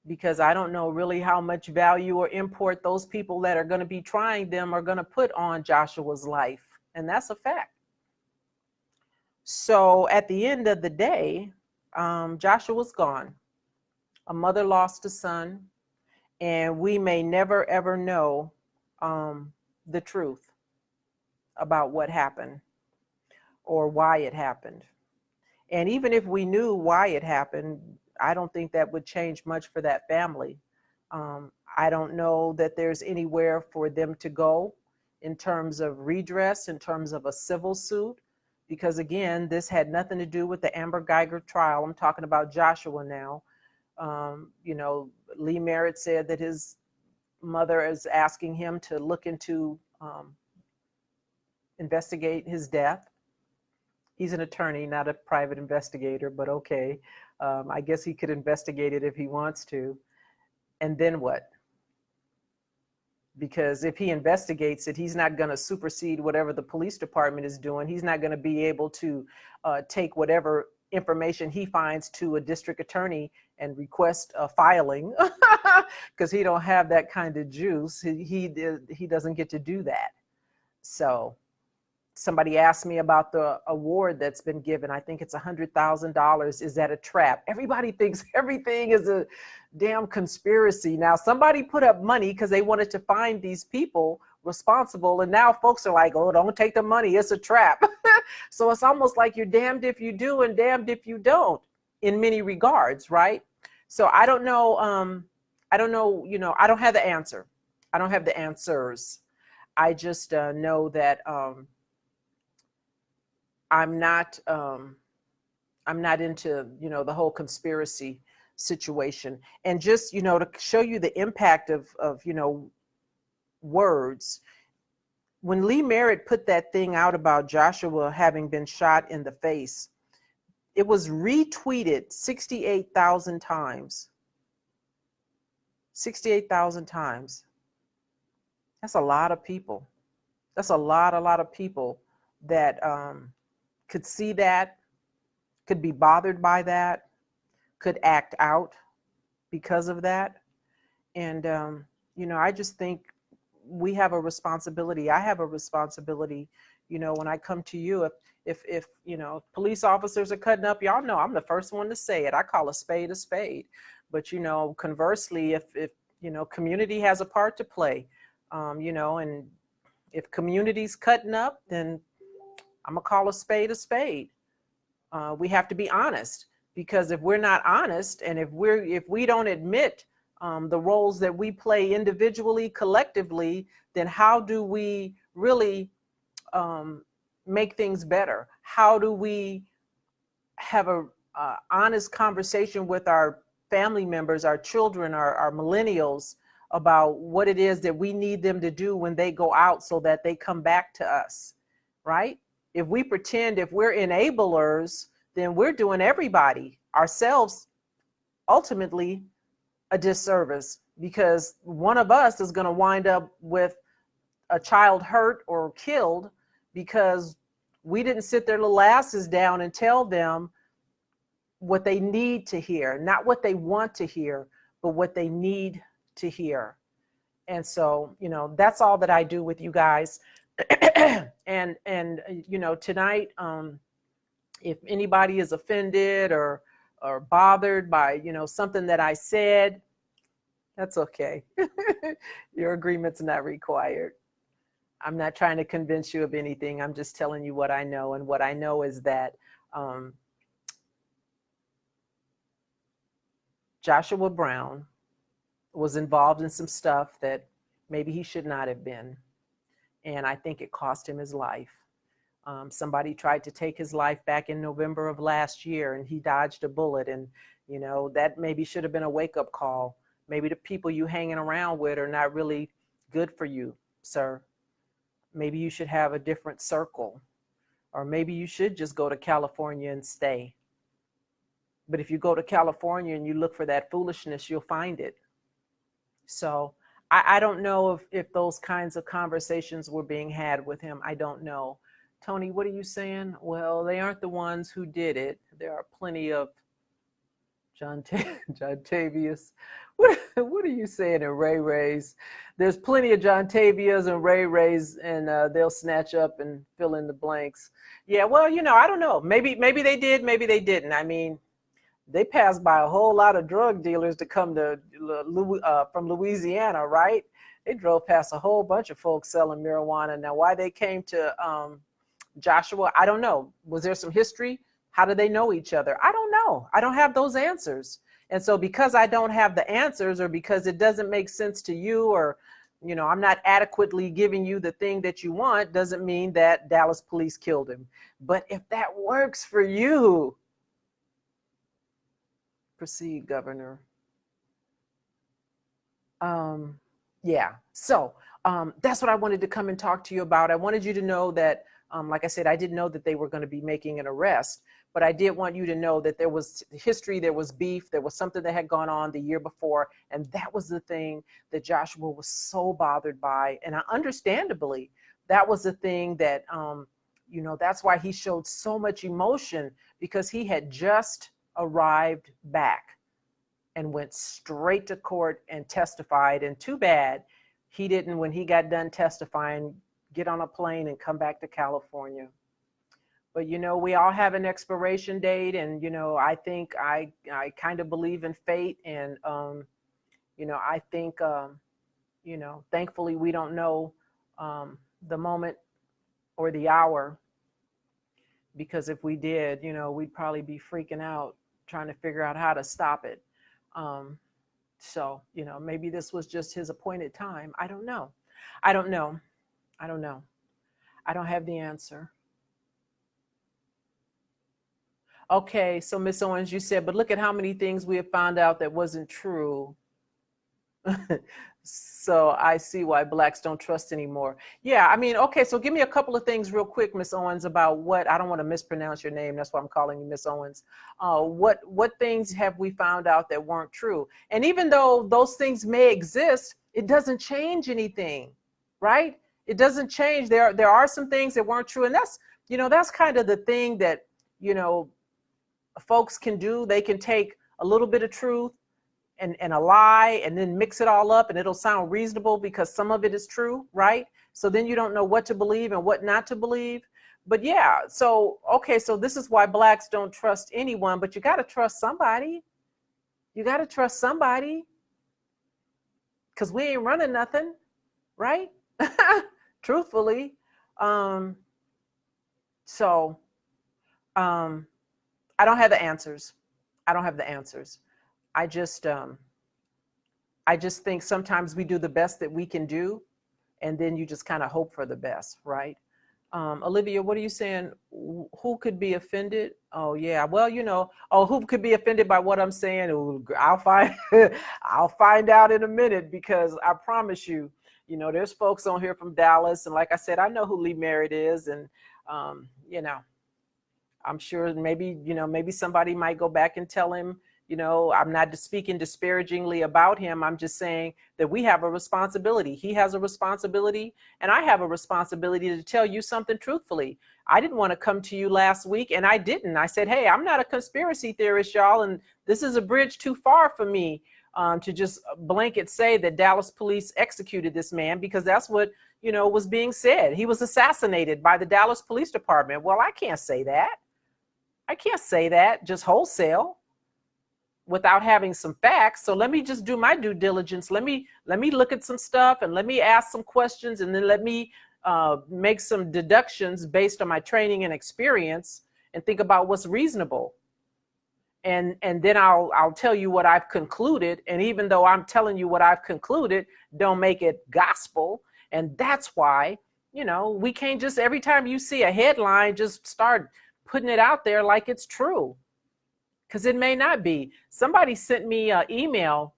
[SPEAKER 1] Because I don't know really how much value or import those people that are going to be trying them are going to put on Joshua's life. And that's a fact. So at the end of the day, Joshua's gone. A mother lost a son. And we may never, ever know the truth about what happened or why it happened. And even if we knew why it happened, I don't think that would change much for that family. I don't know that there's anywhere for them to go in terms of redress, in terms of a civil suit, because again, this had nothing to do with the Amber Geiger trial. I'm talking about Joshua now. Lee Merritt said that his mother is asking him to look into, investigate his death. He's an attorney, not a private investigator, but okay. I guess he could investigate it if he wants to. And then what? Because if he investigates it, he's not going to supersede whatever the police department is doing. He's not going to be able to take whatever information he finds to a district attorney and request a filing, because he don't have that kind of juice. He doesn't get to do that. So somebody asked me about the award that's been given. I think it's $100,000. Is that a trap? Everybody thinks everything is a damn conspiracy. Now, somebody put up money because they wanted to find these people responsible. And now folks are like, oh, don't take the money. It's a trap. So it's almost like you're damned if you do and damned if you don't in many regards, right? So I don't know. I don't know, I don't have the answer. I don't have the answers. I just know that I'm not into, the whole conspiracy situation. And just, to show you the impact of words. When Lee Merritt put that thing out about Joshua having been shot in the face, it was retweeted 68,000 times. 68,000 times. That's a lot of people. That's a lot of people that could see that, could be bothered by that, could act out because of that. And I just think we have a responsibility. I have a responsibility, when I come to you, if police officers are cutting up, y'all know I'm the first one to say it. I call a spade a spade. But, conversely, if community has a part to play, and if community's cutting up, then I'm gonna call a spade a spade. We have to be honest, because if we're not honest, and if we don't admit the roles that we play individually, collectively, then how do we really make things better? How do we have a honest conversation with our family members, our children, our millennials, about what it is that we need them to do when they go out so that they come back to us, right? If we pretend, if we're enablers, then we're doing everybody, ourselves, ultimately a disservice, because one of us is going to wind up with a child hurt or killed because we didn't sit their little asses down and tell them what they need to hear, not what they want to hear, but what they need to hear. And so, that's all that I do with you guys. and tonight, if anybody is offended or bothered by, something that I said, that's okay. Your agreement's not required. I'm not trying to convince you of anything. I'm just telling you what I know. And what I know is that Joshua Brown was involved in some stuff that maybe he should not have been. And I think it cost him his life. Somebody tried to take his life back in November of last year, and he dodged a bullet. And, that maybe should have been a wake-up call. Maybe the people you hanging around with are not really good for you, sir. Maybe you should have a different circle, or maybe you should just go to California and stay. But if you go to California and you look for that foolishness, you'll find it. So I don't know if those kinds of conversations were being had with him. I don't know. Tony, what are you saying? Well, they aren't the ones who did it. There are plenty of John Tavius. What are you saying in Ray Rays? There's plenty of John Tavias and Ray Rays, and they'll snatch up and fill in the blanks. Yeah, well, I don't know. Maybe they did, maybe they didn't. I mean, they passed by a whole lot of drug dealers to come to from Louisiana, right? They drove past a whole bunch of folks selling marijuana. Now, why they came to Joshua, I don't know. Was there some history? How do they know each other? I don't know. I don't have those answers. And so because I don't have the answers, or because it doesn't make sense to you, or, I'm not adequately giving you the thing that you want, doesn't mean that Dallas police killed him. But if that works for you, proceed, Governor. Yeah. So that's what I wanted to come and talk to you about. I wanted you to know that, like I said, I didn't know that they were going to be making an arrest, but I did want you to know that there was history, there was beef, there was something that had gone on the year before. And that was the thing that Joshua was so bothered by. And understandably, that was the thing that, that's why he showed so much emotion, because he had just arrived back and went straight to court and testified. And too bad he didn't, when he got done testifying, get on a plane and come back to California. But, we all have an expiration date. And, I think I kind of believe in fate. And, I think, thankfully we don't know the moment or the hour, because if we did, we'd probably be freaking out trying to figure out how to stop it. So, maybe this was just his appointed time. I don't know. I don't have the answer. Okay, so Miss Owens, you said, but look at how many things we have found out that wasn't true. So I see why Blacks don't trust anymore. Yeah, I mean, okay, so give me a couple of things real quick, Miss Owens, about what, I don't want to mispronounce your name, that's why I'm calling you Miss Owens. What things have we found out that weren't true? And even though those things may exist, it doesn't change anything, right? It doesn't change. There are some things that weren't true, and that's kind of the thing that, folks can do. They can take a little bit of truth and a lie and then mix it all up and it'll sound reasonable because some of it is true, right? So then you don't know what to believe and what not to believe. But yeah, so, okay, so this is why blacks don't trust anyone, but you got to trust somebody. You got to trust somebody because we ain't running nothing, right? Truthfully. So I don't have the answers. I don't have the answers. I just think sometimes we do the best that we can do, and then you just kind of hope for the best, right? Olivia, what are you saying? Who could be offended? Oh yeah, well, you know, who could be offended by what I'm saying? Ooh, I'll find I'll find out in a minute, because I promise you, you know, there's folks on here from Dallas, and like I said, I know who Lee Merritt is, and you know, I'm sure maybe, you know, maybe somebody might go back and tell him, you know, I'm not speaking disparagingly about him. I'm just saying that we have a responsibility. He has a responsibility, and I have a responsibility to tell you something truthfully. I didn't want to come to you last week, and I didn't. I said, hey, I'm not a conspiracy theorist, y'all, and this is a bridge too far for me to just blanket say that Dallas police executed this man, because that's what, you know, was being said. He was assassinated by the Dallas Police Department. Well, I can't say that. I can't say that just wholesale without having some facts. So let me just do my due diligence. Let me look at some stuff, and let me ask some questions, and then let me make some deductions based on my training and experience, and think about what's reasonable. And then I'll tell you what I've concluded. And even though I'm telling you what I've concluded, don't make it gospel. And that's why, you know, we can't just, every time you see a headline, just start putting it out there like it's true, because it may not be. Somebody sent me an email.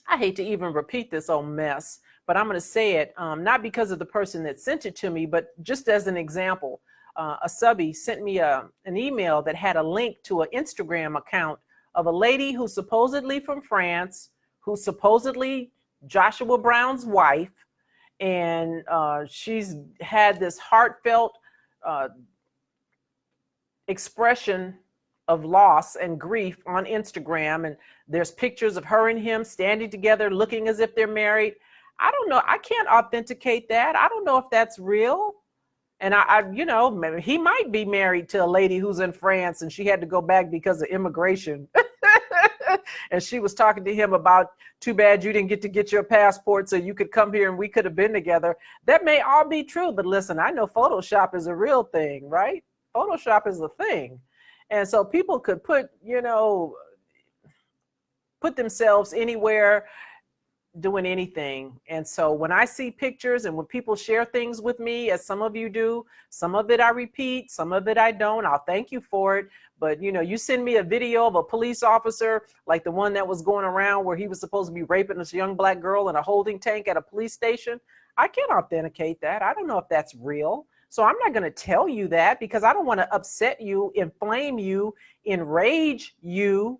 [SPEAKER 1] I hate to even repeat this old mess, but I'm going to say it, not because of the person that sent it to me, but just as an example. A subby sent me an email that had a link to an Instagram account of a lady who's supposedly from France, who's supposedly Joshua Brown's wife, and she's had this heartfelt expression of loss and grief on Instagram, and there's pictures of her and him standing together looking as if they're married. I don't know. I can't authenticate that. I don't know if that's real. And I you know, maybe he might be married to a lady who's in France, and she had to go back because of immigration. And she was talking to him about, too bad you didn't get to get your passport so you could come here and we could have been together. That may all be true, but listen, I know Photoshop is a real thing, right? Photoshop is a thing. And so people could put, you know, put themselves anywhere, doing anything. And so when I see pictures and when people share things with me, as some of you do, some of it I repeat, some of it I don't. I'll thank you for it. But, you know, you send me a video of a police officer like the one that was going around where he was supposed to be raping this young black girl in a holding tank at a police station. I can't authenticate that. I don't know if that's real. So I'm not going to tell you that, because I don't want to upset you, inflame you, enrage you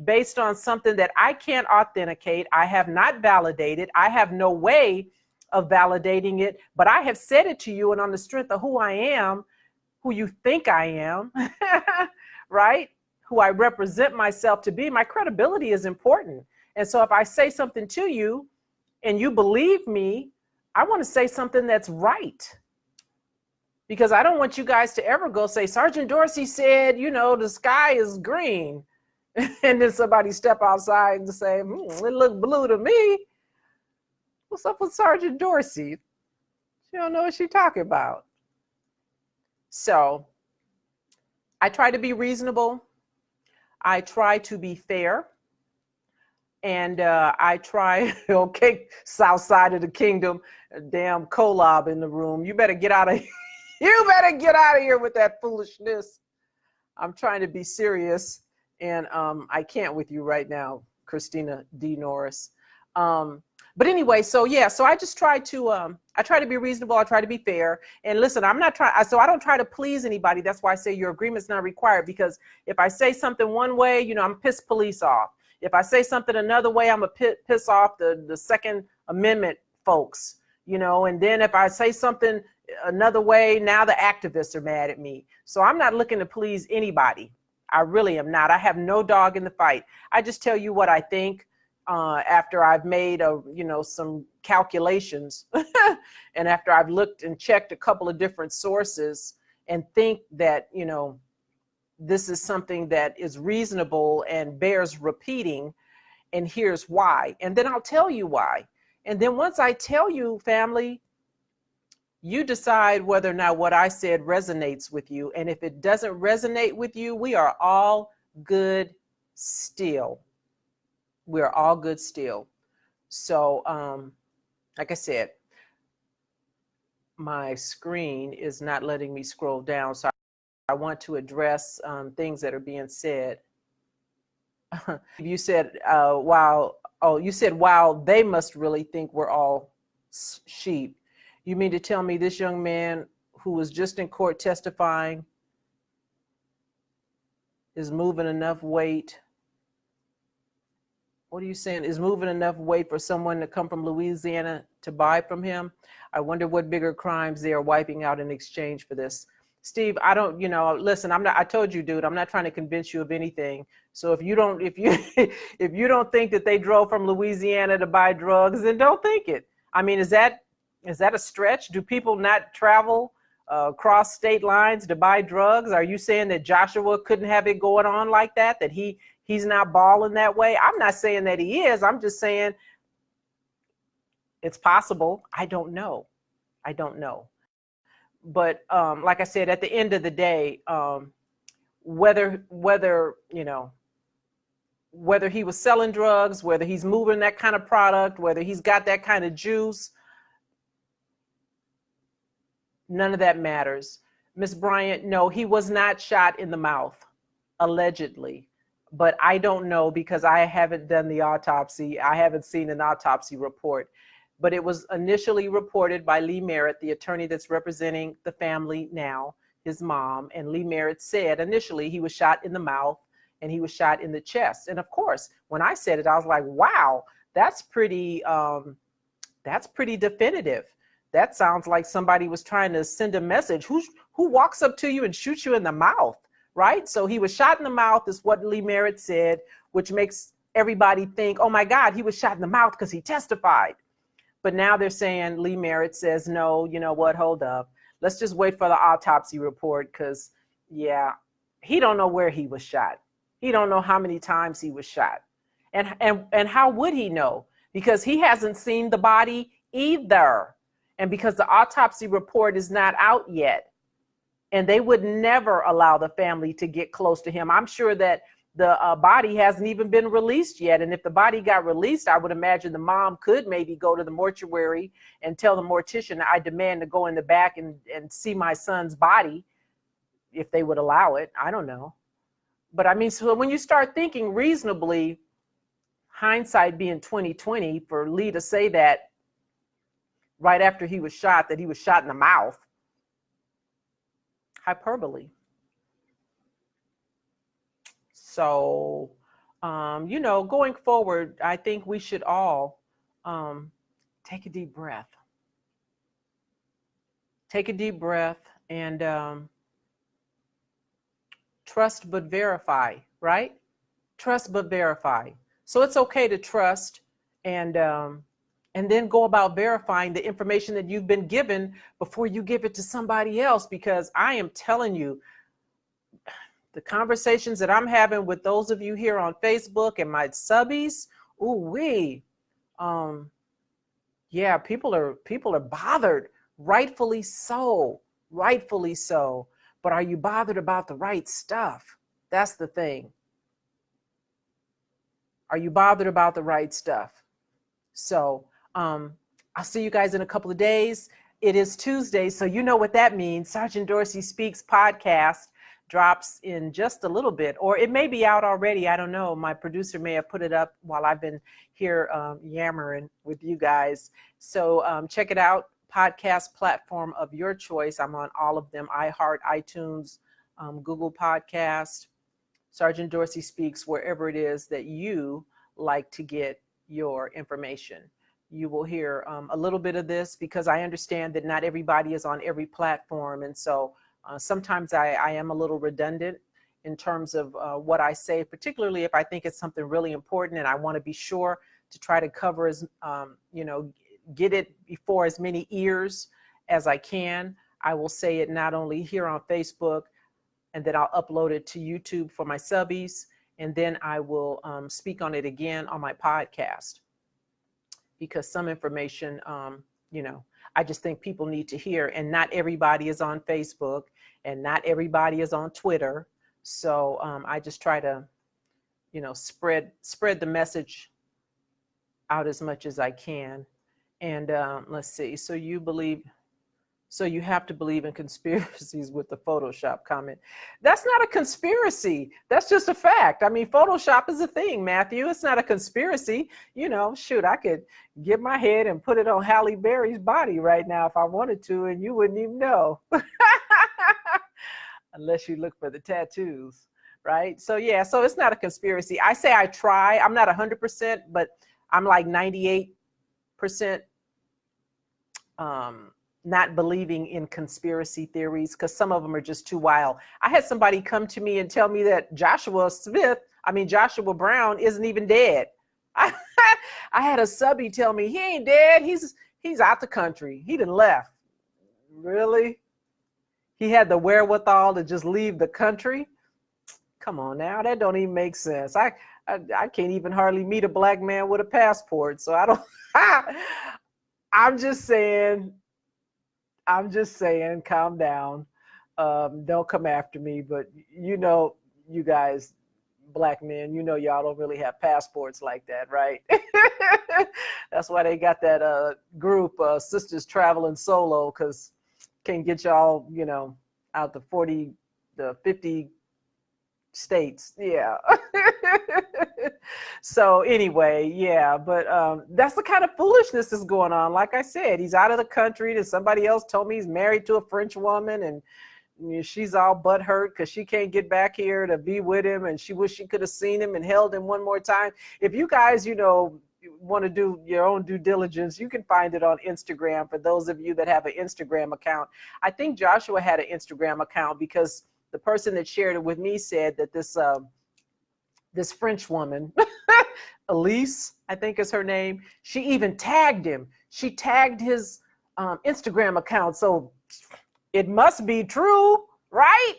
[SPEAKER 1] based on something that I can't authenticate. I have not validated. I have no way of validating it, but I have said it to you, and on the strength of who I am, who you think I am, right? Who I represent myself to be, my credibility is important. And so if I say something to you and you believe me, I want to say something that's right. Because I don't want you guys to ever go say, Sergeant Dorsey said, you know, the sky is green. And then somebody step outside and say, it looked blue to me. What's up with Sergeant Dorsey? She don't know what she's talking about. So I try to be reasonable. I try to be fair. And I try, okay, south side of the kingdom, damn Kolob in the room. You better get out of here. You better get out of here with that foolishness. I'm trying to be serious, and I can't with you right now, Christina D. Norris. But anyway, so yeah, so I just try to, I try to be reasonable. I try to be fair. And listen, I'm not trying, so I don't try to please anybody. That's why I say your agreement's not required, because if I say something one way, you know, I'm piss police off. If I say something another way, I'm a piss off the Second Amendment folks, you know, and then if I say something another way, now the activists are mad at me. So I'm not looking to please anybody. I really am not. I have no dog in the fight. I just tell you what I think. after I've made some calculations and after I've looked and checked a couple of different sources and think that, this is something that is reasonable and bears repeating, and here's why. And then I'll tell you why. And then once I tell you, family, you decide whether or not what I said resonates with you. And if it doesn't resonate with you, we are all good still. We're all good still. So, like I said, my screen is not letting me scroll down. So I want to address things that are being said. You said, you said, wow, they must really think we're all sheep. You mean to tell me this young man who was just in court testifying is moving enough weight? What are you saying? Is moving enough weight for someone to come from Louisiana to buy from him? I wonder what bigger crimes they are wiping out in exchange for this. Steve, I don't, listen, I told you, dude, I'm not trying to convince you of anything. So if you don't think that they drove from Louisiana to buy drugs, then don't think it. I mean, is that a stretch? Do people not travel across state lines to buy drugs? Are you saying that Joshua couldn't have it going on like that? That he's not balling that way? I'm not saying that he is. I'm just saying it's possible. I don't know. But like I said, at the end of the day, whether he was selling drugs, whether he's moving that kind of product, whether he's got that kind of juice, none of that matters. Miss Bryant, no, he was not shot in the mouth, allegedly. But I don't know because I haven't done the autopsy. I haven't seen an autopsy report. But it was initially reported by Lee Merritt, the attorney that's representing the family now, his mom. And Lee Merritt said initially he was shot in the mouth and he was shot in the chest. And of course, when I said it, I was like, wow, that's pretty definitive. That sounds like somebody was trying to send a message. Who walks up to you and shoots you in the mouth, right? So he was shot in the mouth is what Lee Merritt said, which makes everybody think, oh my God, he was shot in the mouth because he testified. But now they're saying, Lee Merritt says, no, you know what, hold up. Let's just wait for the autopsy report because, yeah, he don't know where he was shot. He don't know how many times he was shot. And how would he know? Because he hasn't seen the body either. And because the autopsy report is not out yet. And they would never allow the family to get close to him. I'm sure that the body hasn't even been released yet. And if the body got released, I would imagine the mom could maybe go to the mortuary and tell the mortician, I demand to go in the back and see my son's body, if they would allow it. I don't know. But I mean, so when you start thinking reasonably, hindsight being 2020, for Lee to say that right after he was shot, that he was shot in the mouth, hyperbole. So, going forward, I think we should all take a deep breath. Take a deep breath and trust but verify, right? Trust but verify. So it's okay to trust and then go about verifying the information that you've been given before you give it to somebody else. Because I am telling you, the conversations that I'm having with those of you here on Facebook and my subbies, yeah, people are bothered, rightfully so. But are you bothered about the right stuff? That's the thing. Are you bothered about the right stuff? So I'll see you guys in a couple of days. It is Tuesday, so you know what that means. Sergeant Dorsey Speaks podcast drops in just a little bit, or it may be out already. I don't know. My producer may have put it up while I've been here yammering with you guys. So check it out. Podcast platform of your choice. I'm on all of them: iHeart, iTunes, Google Podcast, Sergeant Dorsey Speaks, wherever it is that you like to get your information. You will hear a little bit of this because I understand that not everybody is on every platform. And so sometimes I am a little redundant in terms of what I say, particularly if I think it's something really important and I want to be sure to try to cover as, get it before as many ears as I can. I will say it not only here on Facebook, and then I'll upload it to YouTube for my subbies. And then I will speak on it again on my podcast, because some information, I just think people need to hear, and not everybody is on Facebook and not everybody is on Twitter. So I just try to, spread the message out as much as I can. And let's see. So you have to believe in conspiracies with the Photoshop comment. That's not a conspiracy. That's just a fact. I mean, Photoshop is a thing, Matthew. It's not a conspiracy. Shoot, I could get my head and put it on Halle Berry's body right now if I wanted to, and you wouldn't even know. Unless you look for the tattoos, right? So yeah, so it's not a conspiracy. I say I try. I'm not 100%, but I'm like 98% not believing in conspiracy theories, because some of them are just too wild. I had somebody come to me and tell me that Joshua Brown isn't even dead. I had a subby tell me he ain't dead. He's out the country. He done left. Really? He had the wherewithal to just leave the country? Come on now, that don't even make sense. I can't even hardly meet a black man with a passport. So I don't, I'm just saying, calm down. Don't come after me, but you guys, black men, y'all don't really have passports like that, right? That's why they got that group, Sisters Traveling Solo, because can get y'all, out the 50 states. Yeah. So anyway, yeah, but that's the kind of foolishness that's going on. Like I said, he's out of the country. Somebody else told me he's married to a French woman, and she's all butthurt because she can't get back here to be with him, and she wish she could have seen him and held him one more time. If you guys, want to do your own due diligence, you can find it on Instagram. For those of you that have an Instagram account, I think Joshua had an Instagram account, because the person that shared it with me said that this French woman, Elise, I think is her name, she even tagged him. She tagged his Instagram account. So it must be true, right?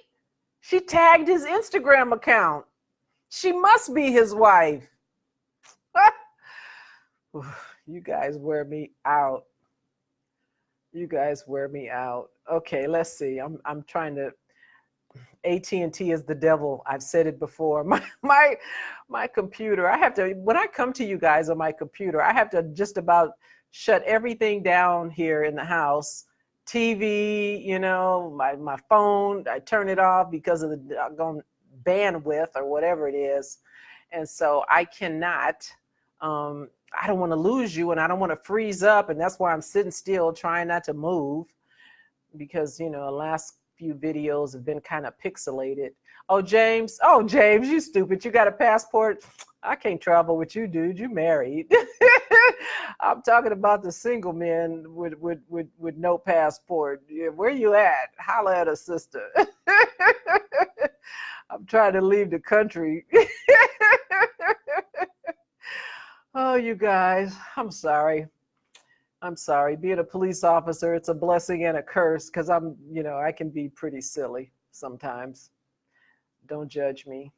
[SPEAKER 1] She tagged his Instagram account. She must be his wife. You guys wear me out. You guys wear me out. Okay, let's see. I'm trying to. AT&T is the devil. I've said it before. My computer. I have to. When I come to you guys on my computer, I have to just about shut everything down here in the house. TV, my phone. I turn it off because of the doggone bandwidth or whatever it is, and so I cannot. I don't want to lose you, and I don't want to freeze up, and that's why I'm sitting still, trying not to move, because the last few videos have been kind of pixelated. Oh James, you stupid! You got a passport? I can't travel with you, dude. You married. I'm talking about the single men with no passport. Yeah, where you at? Holla at a sister. I'm trying to leave the country. Oh, you guys, I'm sorry. Being a police officer, it's a blessing and a curse, because I can be pretty silly sometimes. Don't judge me.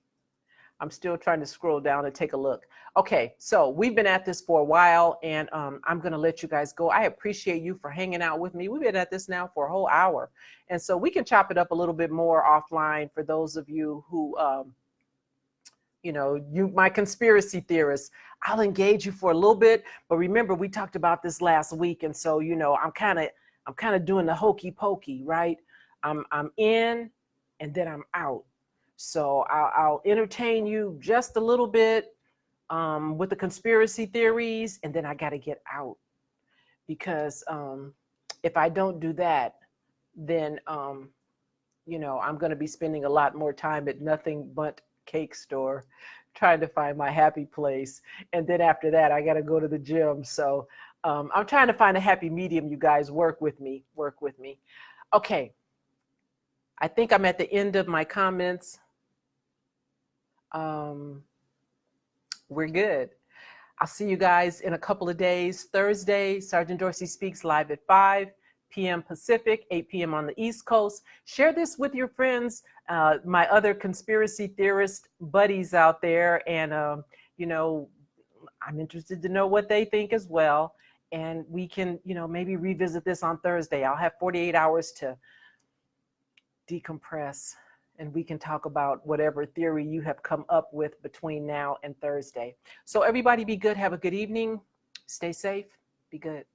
[SPEAKER 1] I'm still trying to scroll down and take a look. Okay, so we've been at this for a while, and I'm going to let you guys go. I appreciate you for hanging out with me. We've been at this now for a whole hour, and so we can chop it up a little bit more offline for those of you who you, my conspiracy theorists. I'll engage you for a little bit, but remember, we talked about this last week, and so I'm kind of doing the hokey pokey, right? I'm in, and then I'm out. So I'll entertain you just a little bit with the conspiracy theories, and then I got to get out, because if I don't do that, then I'm going to be spending a lot more time at nothing but cake store trying to find my happy place, and then after that I got to go to the gym. So I'm trying to find a happy medium. You guys, work with me. Okay, I think I'm at the end of my comments. We're good. I'll see you guys in a couple of days. Thursday, Sergeant Dorsey Speaks live at 5 p.m. Pacific, 8 p.m. on the East Coast. Share this with your friends, my other conspiracy theorist buddies out there. And, you know, I'm interested to know what they think as well. And we can, you know, maybe revisit this on Thursday. I'll have 48 hours to decompress, and we can talk about whatever theory you have come up with between now and Thursday. So everybody be good. Have a good evening. Stay safe. Be good.